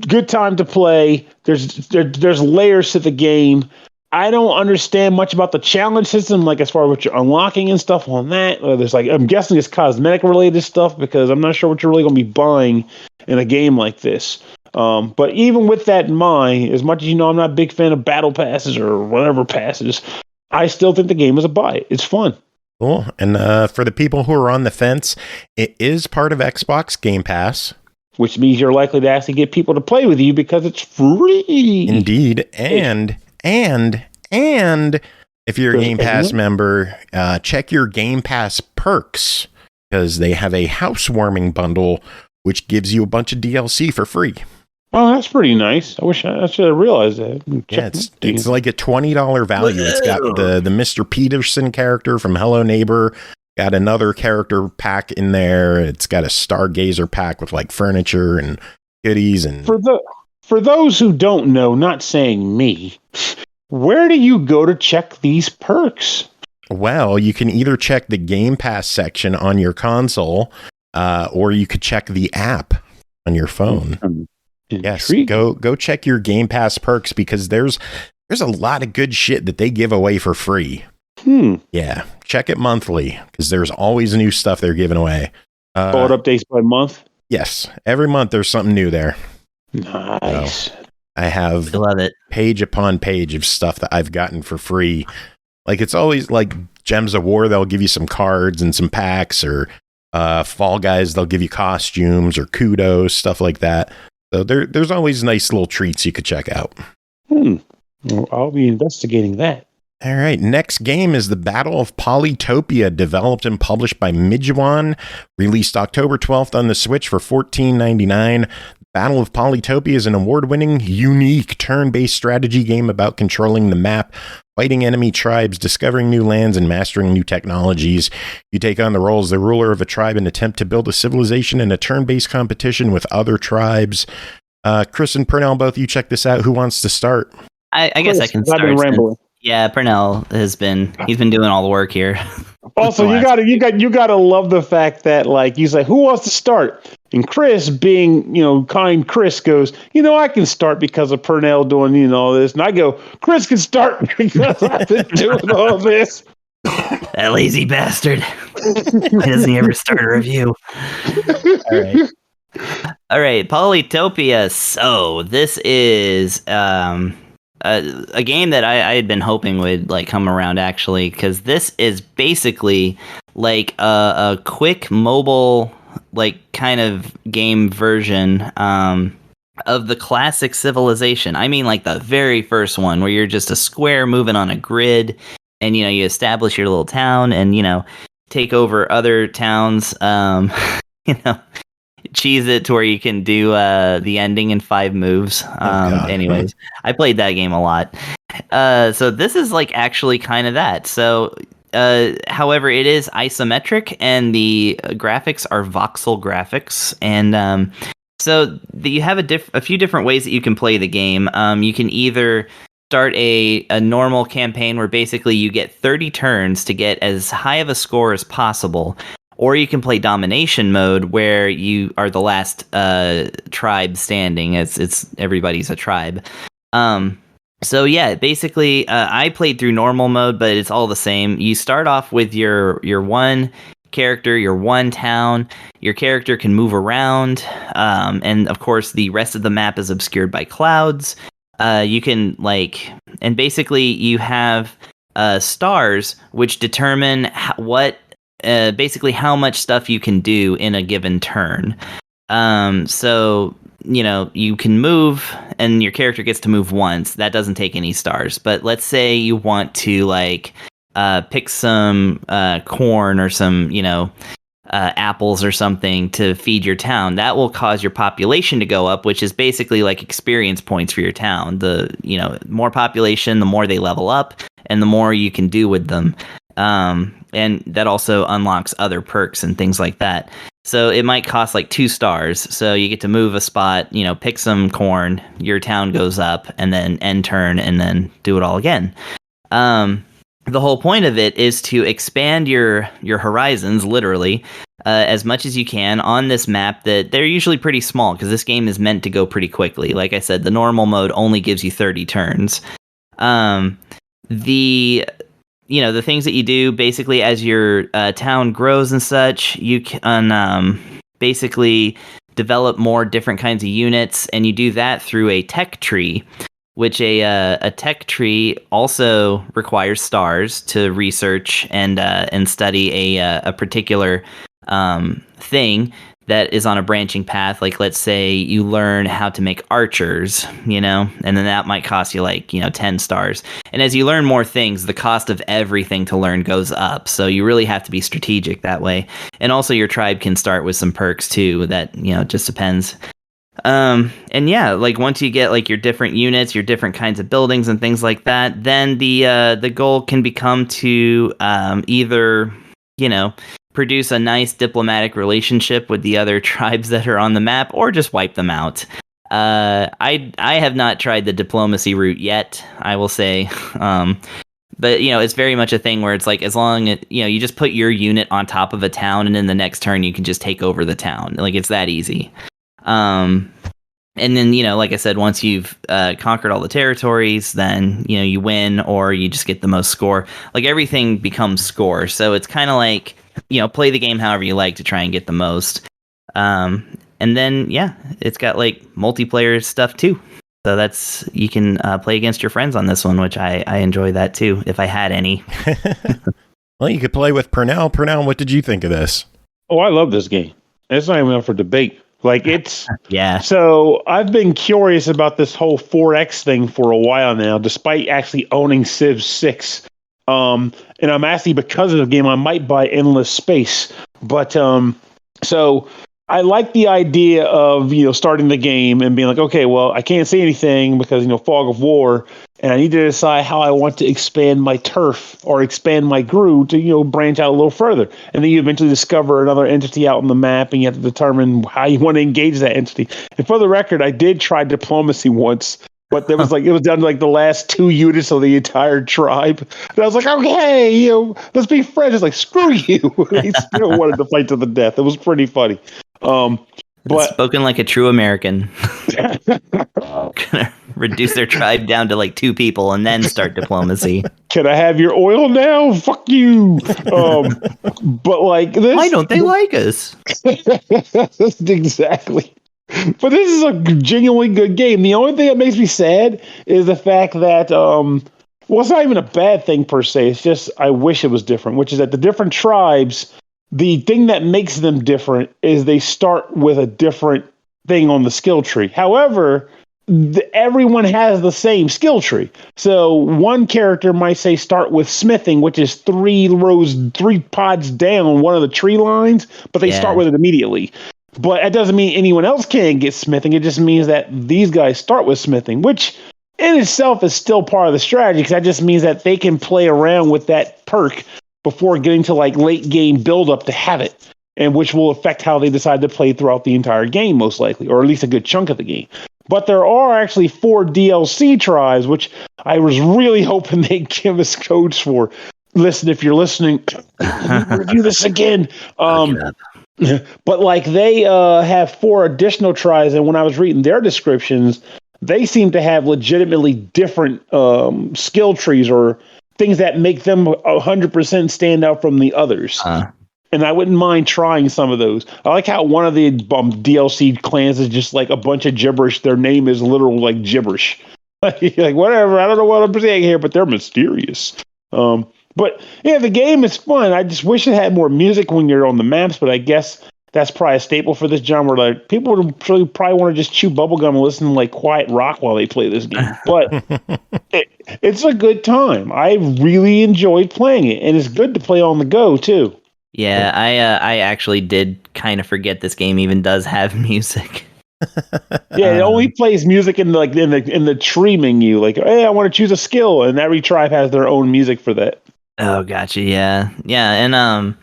Good time to play. There's layers to the game. I don't understand much about the challenge system, like as far as what you're unlocking and stuff on that. There's I'm guessing it's cosmetic related stuff because I'm not sure what you're really going to be buying in a game like this. But even with that in mind, as much as I'm not a big fan of battle passes or whatever passes, I still think the game is a buy. It's fun. Cool. And for the people who are on the fence, it is part of Xbox Game Pass. Which means you're likely to actually get people to play with you because it's free. Indeed. And if you're a Game Pass member, check your Game Pass perks because they have a housewarming bundle, which gives you a bunch of DLC for free. Oh, that's pretty nice. I should have realized that. Yeah, it's like a $20 value. It's got the Mr. Peterson character from Hello Neighbor. Got another character pack in there. It's got a Stargazer pack with like furniture and goodies. And for those who don't know, not saying me, where do you go to check these perks? Well, you can either check the Game Pass section on your console, or you could check the app on your phone. Yes, go check your Game Pass perks because there's a lot of good shit that they give away for free. Yeah, check it monthly because there's always new stuff they're giving away. Forward updates by month? Yes, every month there's something new there. Nice. So I have page upon page of stuff that I've gotten for free. Like it's always like Gems of War, they'll give you some cards and some packs, or Fall Guys, they'll give you costumes or kudos, stuff like that. So there's always nice little treats you could check out. Well, I'll be investigating that. All right, next game is the Battle of Polytopia, developed and published by Midjiwan, released October 12th on the Switch for $14.99. Battle of Polytopia is an award-winning, unique turn-based strategy game about controlling the map, fighting enemy tribes, discovering new lands, and mastering new technologies. You take on the role as the ruler of a tribe and attempt to build a civilization in a turn-based competition with other tribes. Chris and Pernell, both you check this out. Who wants to start? I guess I can start. Yeah, Pernell he's been doing all the work here. Also, you gotta love the fact that like you say, who wants to start? And Chris, being kind, Chris goes, I can start because of Pernell doing all this, and I go, Chris can start because I've been doing all this. That lazy bastard. Why doesn't he ever start a review? All right, Polytopia. So this is a game that I had been hoping would like come around actually, because this is basically like a quick mobile like kind of game version of the classic Civilization. I mean, like the very first one where you're just a square moving on a grid, and you establish your little town and take over other towns. cheese it to where you can do the ending in 5 moves. Anyways, I played that game a lot. So this is like actually kind of that. So, however, it is isometric and the graphics are voxel graphics, and so you have a few different ways that you can play the game. You can either start a normal campaign where basically you get 30 turns to get as high of a score as possible. Or you can play domination mode where you are the last tribe standing. It's everybody's a tribe. So yeah, basically I played through normal mode, but it's all the same. You start off with your one character, your one town. Your character can move around, and of course the rest of the map is obscured by clouds. You can and basically you have stars which determine basically how much stuff you can do in a given turn. So, you can move and your character gets to move once. That doesn't take any stars. But let's say you want to pick some corn or some, apples or something to feed your town. That will cause your population to go up, which is basically like experience points for your town. The, more population, the more they level up and the more you can do with them. And that also unlocks other perks and things like that. So it might cost 2 stars. So you get to move a spot, pick some corn, your town goes up, and then end turn, and then do it all again. The whole point of it is to expand your horizons, literally, as much as you can on this map that they're usually pretty small, because this game is meant to go pretty quickly. Like I said, the normal mode only gives you 30 turns. The things that you do basically as your town grows and such, you can basically develop more different kinds of units, and you do that through a tech tree, which a tech tree also requires stars to research and study a particular thing that is on a branching path. Like, let's say you learn how to make archers, and then that might cost you 10 stars. And as you learn more things, the cost of everything to learn goes up. So you really have to be strategic that way. And also your tribe can start with some perks too that, it just depends. And yeah, once you get your different units, your different kinds of buildings and things like that, then the goal can become to either, produce a nice diplomatic relationship with the other tribes that are on the map, or just wipe them out. I have not tried the diplomacy route yet, I will say. But, it's very much a thing where it's as long as, you just put your unit on top of a town, and in the next turn you can just take over the town. It's that easy. And then, like I said, once you've conquered all the territories, then, you win, or you just get the most score. Everything becomes score. So it's kind of play the game however you like to try and get the most. And then, yeah, it's got multiplayer stuff too. So you can play against your friends on this one, which I enjoy that too, if I had any. Well, you could play with Pernell. Pernell, what did you think of this? Oh, I love this game. It's not even up for debate. Yeah. So I've been curious about this whole 4X thing for a while now, despite actually owning Civ 6. And I'm actually, because of the game, I might buy Endless Space. But so I like the idea of, starting the game and being okay, well, I can't see anything because, fog of war, and I need to decide how I want to expand my turf or expand my GRU to, branch out a little further. And then you eventually discover another entity out on the map, and you have to determine how you want to engage that entity. And for the record, I did try diplomacy once, but there was it was down to the last 2 units of the entire tribe. And I was okay, let's be friends. It's screw you. They still wanted to fight to the death. It was pretty funny. But spoken like a true American. Gonna reduce their tribe down to 2 people and then start diplomacy. Can I have your oil now? Fuck you. But this, why don't they like us? Exactly. But this is a genuinely good game. The only thing that makes me sad is the fact that it's not even a bad thing per se. It's just I wish it was different, which is that the different tribes, the thing that makes them different is they start with a different thing on the skill tree. However, everyone has the same skill tree. So one character might say start with smithing, which is 3 pods down one of the tree lines, but they start with it immediately. But that doesn't mean anyone else can't get smithing. It just means that these guys start with smithing, which in itself is still part of the strategy, because that just means that they can play around with that perk before getting to like late game build up to have it, and which will affect how they decide to play throughout the entire game, most likely, or at least a good chunk of the game. But there are actually 4 DLC tribes, which I was really hoping they'd give us codes for. Listen, if you're listening, review this again. But like they have 4 additional tries, and when I was reading their descriptions, they seem to have legitimately different skill trees or things that make them 100% stand out from the others. And I wouldn't mind trying some of those. I like how one of the DLC clans is just like a bunch of gibberish. Their name is literal like gibberish. Like whatever, I don't know what I'm saying here, but they're mysterious. But yeah, the game is fun. I just wish it had more music when you're on the maps, but I guess that's probably a staple for this genre. Like people would probably want to just chew bubblegum and listen to like quiet rock while they play this game. But it's a good time. I really enjoyed playing it, and it's good to play on the go too. Yeah, I actually did kind of forget this game even does have music. Yeah, it only plays music in the tree menu. Like, hey, I want to choose a skill, and every tribe has their own music for that. Oh, gotcha. Yeah, and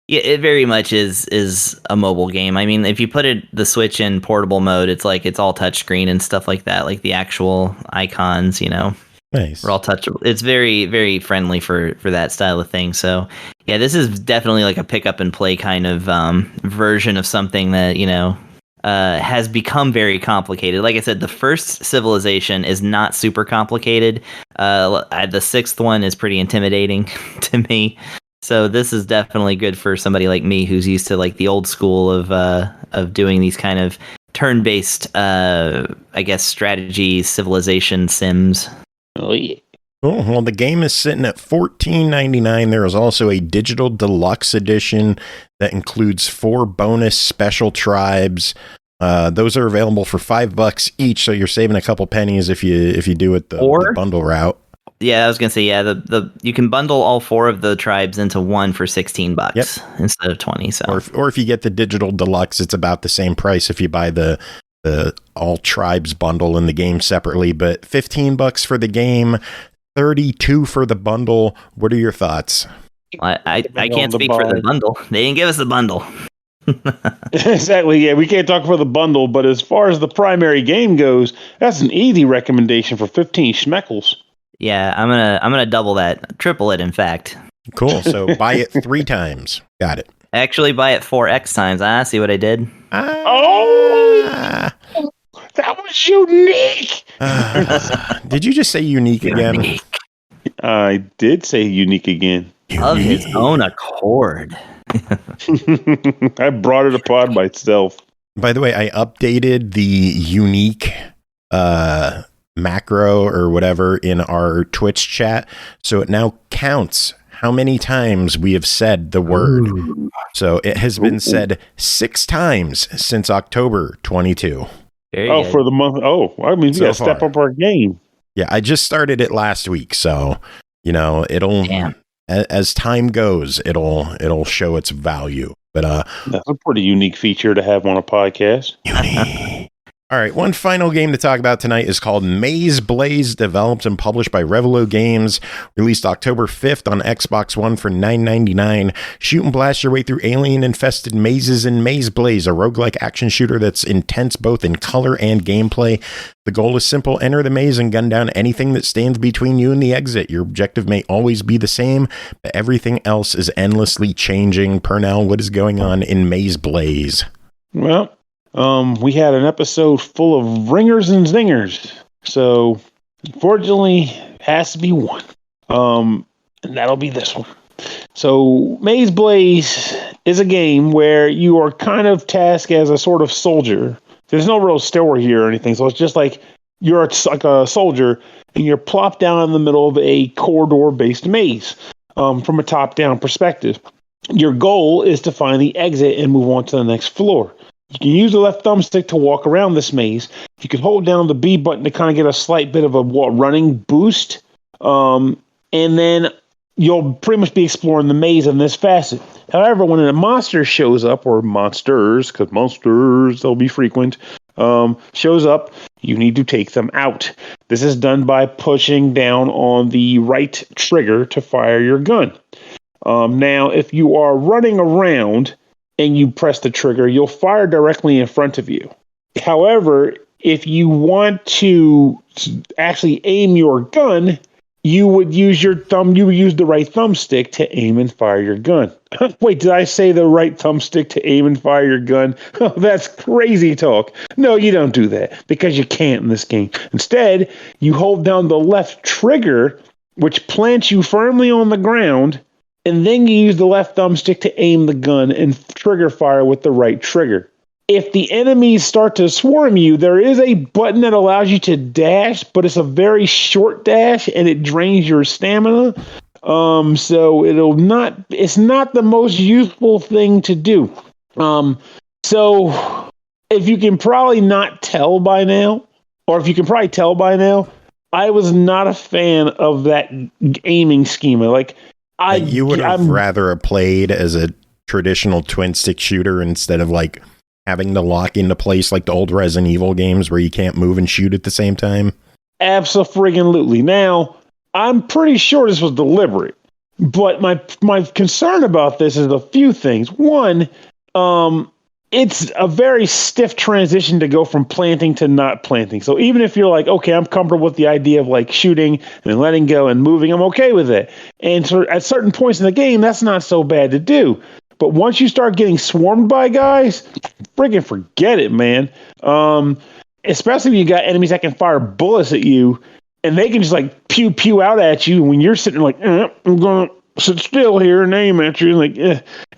it very much is a mobile game. I mean, if you put the Switch in portable mode, it's like it's all touchscreen and stuff like that. Like the actual icons, Nice. are all touchable. It's very, very friendly for that style of thing. So, yeah, this is definitely like a pick up and play kind of version of something that has become very complicated. Like I said, the first civilization is not super complicated. The 6th one is pretty intimidating to me. So this is definitely good for somebody like me who's used to like the old school of doing these kind of turn-based, I guess, strategy civilization sims. Oh yeah. Cool. Well, the game is sitting at $14.99. There is also a digital deluxe edition that includes 4 bonus special tribes. Those are available for $5 each, so you're saving a couple pennies if you do it the bundle route. Yeah, I was gonna say you can bundle all 4 of the tribes into one for $16 instead of 20. So, or if you get the digital deluxe, it's about the same price if you buy the all tribes bundle in the game separately. But $15 for the game, $32 for the bundle. What are your thoughts? I can't speak for the bundle. They didn't give us the bundle. Exactly. Yeah, we can't talk for the bundle, but as far as the primary game goes, that's an easy recommendation for 15 schmeckles. Yeah, I'm gonna double that, triple it, in fact. Cool. So buy it 3 times. Got it. Actually, buy it 4x times. See what I did? Oh, that was unique. Did you just say unique again? Unique. I did say unique again. Of his own accord. I brought it upon myself. By the way, I updated the unique macro or whatever in our Twitch chat, so it now counts how many times we have said the word. Ooh. So it has been said 6 times since October 22. For the month. Oh, I mean, we got to step up our game. Yeah, I just started it last week, so it'll as time goes, it'll show its value. But that's a pretty unique feature to have on a podcast. All right, one final game to talk about tonight is called Maze Blaze, developed and published by Revulo Games, released October 5th on Xbox One for $9.99. Shoot and blast your way through alien-infested mazes in Maze Blaze, a roguelike action shooter that's intense both in color and gameplay. The goal is simple: enter the maze and gun down anything that stands between you and the exit. Your objective may always be the same, but everything else is endlessly changing. Pernell, what is going on in Maze Blaze? Well, we had an episode full of ringers and zingers, so unfortunately has to be one. And that'll be this one. So Maze Blaze is a game where you are kind of tasked as a sort of soldier. There's no real story here or anything, so it's just like you're like a soldier and you're plopped down in the middle of a corridor-based maze from a top-down perspective. Your goal is to find the exit and move on to the next floor. You can use the left thumbstick to walk around this maze. You can hold down the B button to kind of get a slight bit of a running boost. And then you'll pretty much be exploring the maze in this facet. However, when a monster shows up, or monsters, because monsters, they'll be frequent, shows up, you need to take them out. This is done by pushing down on the right trigger to fire your gun. Now, if you are running around and you press the trigger, you'll fire directly in front of you. However, if you want to actually aim your gun, you would use the right thumbstick to aim and fire your gun. Wait, did I say the right thumbstick to aim and fire your gun? Oh, that's crazy talk. No, you don't do that because you can't in this game. Instead, you hold down the left trigger, which plants you firmly on the ground, and then you use the left thumbstick to aim the gun and trigger fire with the right trigger. If the enemies start to swarm you, there is a button that allows you to dash, but it's a very short dash and it drains your stamina. So it's not the most useful thing to do. So if you can probably not tell by now, or if you can probably tell by now, I was not a fan of that aiming schema. Like you would have rather played as a traditional twin stick shooter instead of like having to lock into place like the old Resident Evil games where you can't move and shoot at the same time? Absolutely. Now, I'm pretty sure this was deliberate, but my concern about this is a few things. One, it's a very stiff transition to go from planting to not planting. So even if you're like, okay, I'm comfortable with the idea of like shooting and letting go and moving, I'm okay with it. And so at certain points in the game, that's not so bad to do. But once you start getting swarmed by guys, friggin' forget it, man. Especially when you got enemies that can fire bullets at you, and they can just like pew pew out at you when you're sitting like, I'm gonna sit still here and aim at you. Like,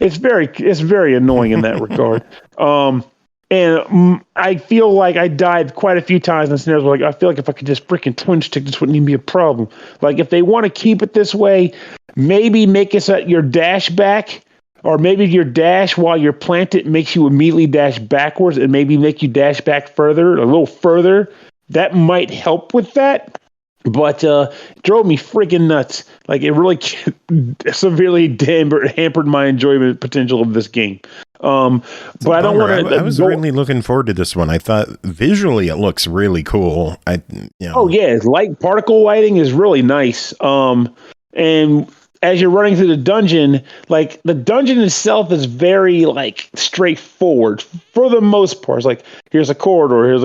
it's very annoying in that regard. And I feel like I died quite a few times in scenarios where, like, I feel like if I could just freaking twin stick, this wouldn't even be a problem. Like, if they want to keep it this way, maybe make it so that your dash back. Or maybe your dash while you're planted makes you immediately dash backwards and maybe make you dash back further, a little further. That might help with that. But it drove me freaking nuts. Like, it really severely hampered my enjoyment potential of this game. But I don't want to. I was really looking forward to this one. I thought visually it looks really cool. Oh, yeah. Particle lighting is really nice. And as you're running through the dungeon, like the dungeon itself is very like straightforward for the most part. It's like, here's a corridor.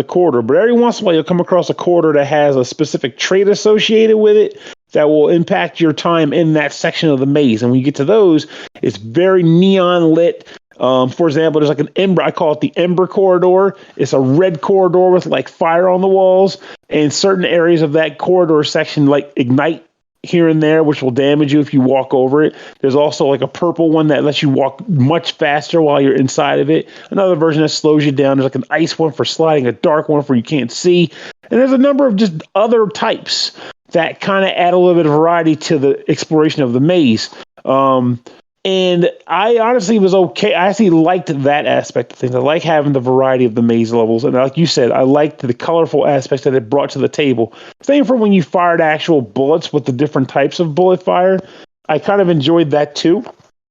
But every once in a while you'll come across a corridor that has a specific trait associated with it that will impact your time in that section of the maze. And when you get to those, it's very neon lit. For example, there's like an ember. I call it the ember corridor. It's a red corridor with like fire on the walls, and certain areas of that corridor section like ignite here and there, which will damage you if you walk over it. There's also like a purple one that lets you walk much faster while you're inside of it. Another version that slows you down. There's like an ice one for sliding, a dark one for you can't see. And there's a number of just other types that kind of add a little bit of variety to the exploration of the maze. And I honestly was okay. I actually liked that aspect of things. I like having the variety of the maze levels. And like you said, I liked the colorful aspects that it brought to the table. Same for when you fired actual bullets with the different types of bullet fire. I kind of enjoyed that too.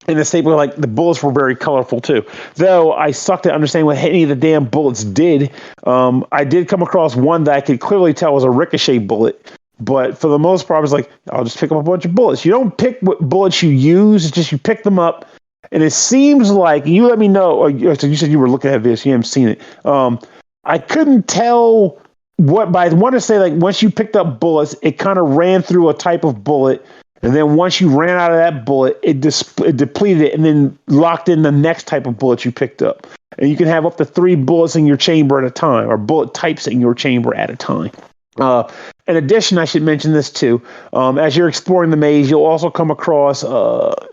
And the same way, like the bullets were very colorful too. Though I sucked at understanding what any of the damn bullets did. I did come across one that I could clearly tell was a ricochet bullet. But for the most part, I was like, I'll just pick up a bunch of bullets. You don't pick what bullets you use. It's just you pick them up. And it seems like, you let me know, so you said you were looking at this. You haven't seen it. I couldn't tell what, but I want to say like once you picked up bullets, it kind of ran through a type of bullet. And then once you ran out of that bullet, it depleted it and then locked in the next type of bullet you picked up. And you can have up to 3 bullets in your chamber at a time, or bullet types in your chamber at a time. In addition, I should mention this too. As you're exploring the maze, you'll also come across,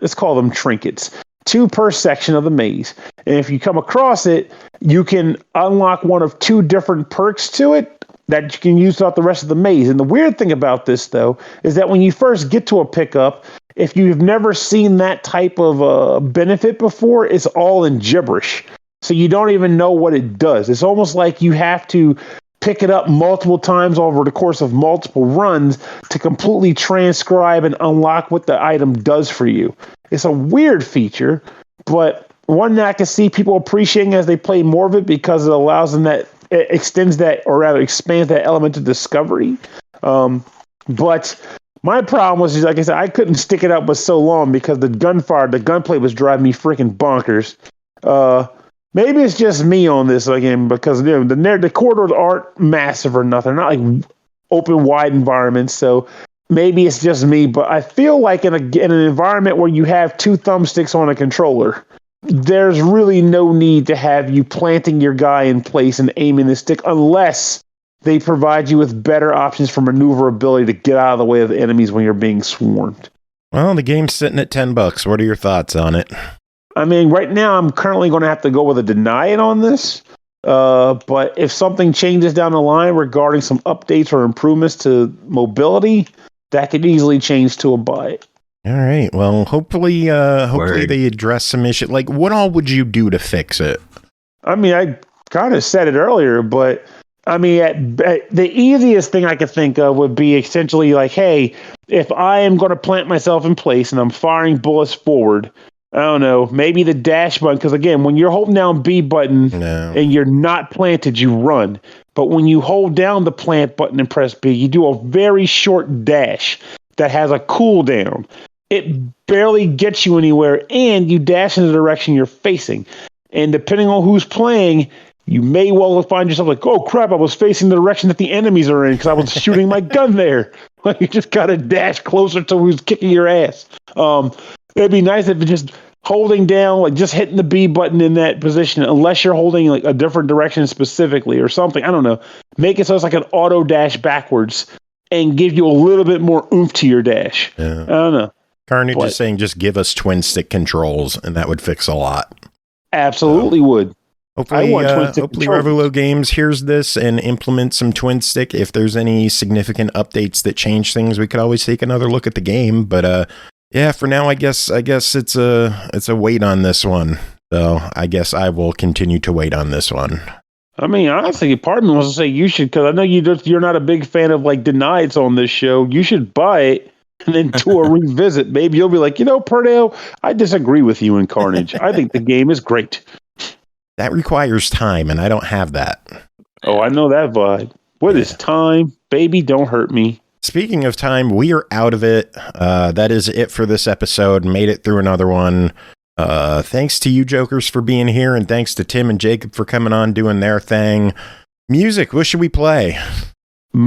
let's call them trinkets, 2 per section of the maze. And if you come across it, you can unlock one of 2 different perks to it that you can use throughout the rest of the maze. And the weird thing about this, though, is that when you first get to a pickup, if you've never seen that type of benefit before, it's all in gibberish. So you don't even know what it does. It's almost like you have to pick it up multiple times over the course of multiple runs to completely transcribe and unlock what the item does for you. It's a weird feature, but one that I can see people appreciating as they play more of it because it allows them that it extends that, or rather expands that element of discovery. But my problem was, like I said, I couldn't stick it up for so long because the gunplay was driving me freaking bonkers. Maybe it's just me on this again because the corridors aren't massive or nothing. They're not like open, wide environments. So maybe it's just me. But I feel like in an environment where you have two thumbsticks on a controller, there's really no need to have you planting your guy in place and aiming the stick unless they provide you with better options for maneuverability to get out of the way of the enemies when you're being swarmed. Well, the game's sitting at $10. What are your thoughts on it? I mean, right now I'm currently going to have to go with a deny it on this. But if something changes down the line regarding some updates or improvements to mobility, that could easily change to a buy it. All right. Well, hopefully they address some issue. Like, what all would you do to fix it? I mean, I kind of said it earlier, but I mean, the easiest thing I could think of would be essentially like, hey, if I am going to plant myself in place and I'm firing bullets forward, I don't know, maybe the dash button, because again, when you're holding down B button and you're not planted, you run. But when you hold down the plant button and press B, you do a very short dash that has a cooldown. It barely gets you anywhere, and you dash in the direction you're facing. And depending on who's playing, you may well find yourself like, oh crap, I was facing the direction that the enemies are in because I was shooting my gun there. Like, you just got to dash closer to who's kicking your ass. It'd be nice if it just holding down, like just hitting the B button in that position, unless you're holding like a different direction specifically or something. I don't know. Make it so it's like an auto dash backwards and give you a little bit more oomph to your dash. Yeah. I don't know. Carnage is saying just give us twin stick controls and that would fix a lot. Absolutely would. Hopefully Revulo Games hears this and implements some twin stick. If there's any significant updates that change things, we could always take another look at the game. But yeah, for now, I guess it's a wait on this one. So I guess I will continue to wait on this one. I mean, honestly, part of me wants to say you should, because I know you're not a big fan of like denieds on this show. You should buy it and then do a revisit. Maybe you'll be like, Pernell, I disagree with you in Carnage. I think the game is great. That requires time, and I don't have that. Oh, I know that vibe. What is time? Baby, don't hurt me. Speaking of time, we are out of it. That is it for this episode. Made it through another one. Thanks to you jokers for being here, and thanks to Tim and Jacob for coming on, doing their thing. Music, what should we play? I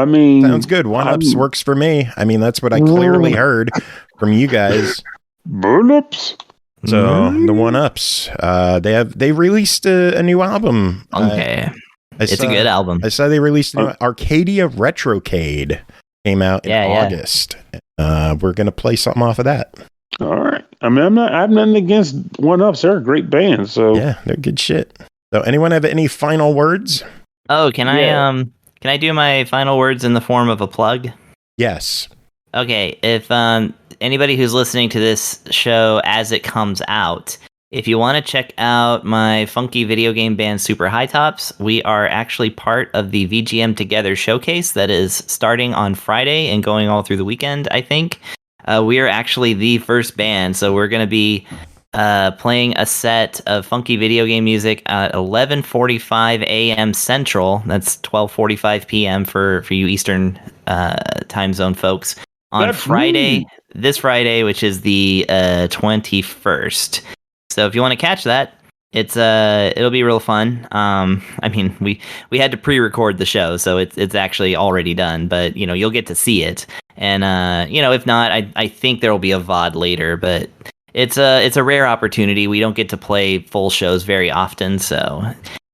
mean... Sounds good. OneUps works for me. I mean, that's what I clearly heard from you guys. OneUps? So, the OneUps, they released a new album. Okay. It's a good album. I saw they released a new Arkadia Retrocade. Came out in August. We're going to play something off of that. All right. I mean, I'm nothing against OneUps. They're a great band. So yeah, they're good shit. So anyone have any final words? Oh, can I do my final words in the form of a plug? Yes. Okay. If anybody who's listening to this show as it comes out, if you want to check out my funky video game band Super High Tops, we are actually part of the VGM Together showcase that is starting on Friday and going all through the weekend, I think. We are actually the first band, so we're going to be playing a set of funky video game music at 11:45 a.m. Central. That's 12:45 p.m. for you Eastern time zone folks. On this Friday, which is the 21st. So if you want to catch that, it'll be real fun. I mean, we had to pre-record the show, so it's actually already done. But you'll get to see it, and if not, I think there will be a VOD later. But it's a rare opportunity. We don't get to play full shows very often, so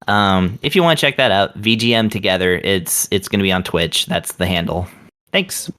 if you want to check that out, VGM Together, it's going to be on Twitch. That's the handle. Thanks.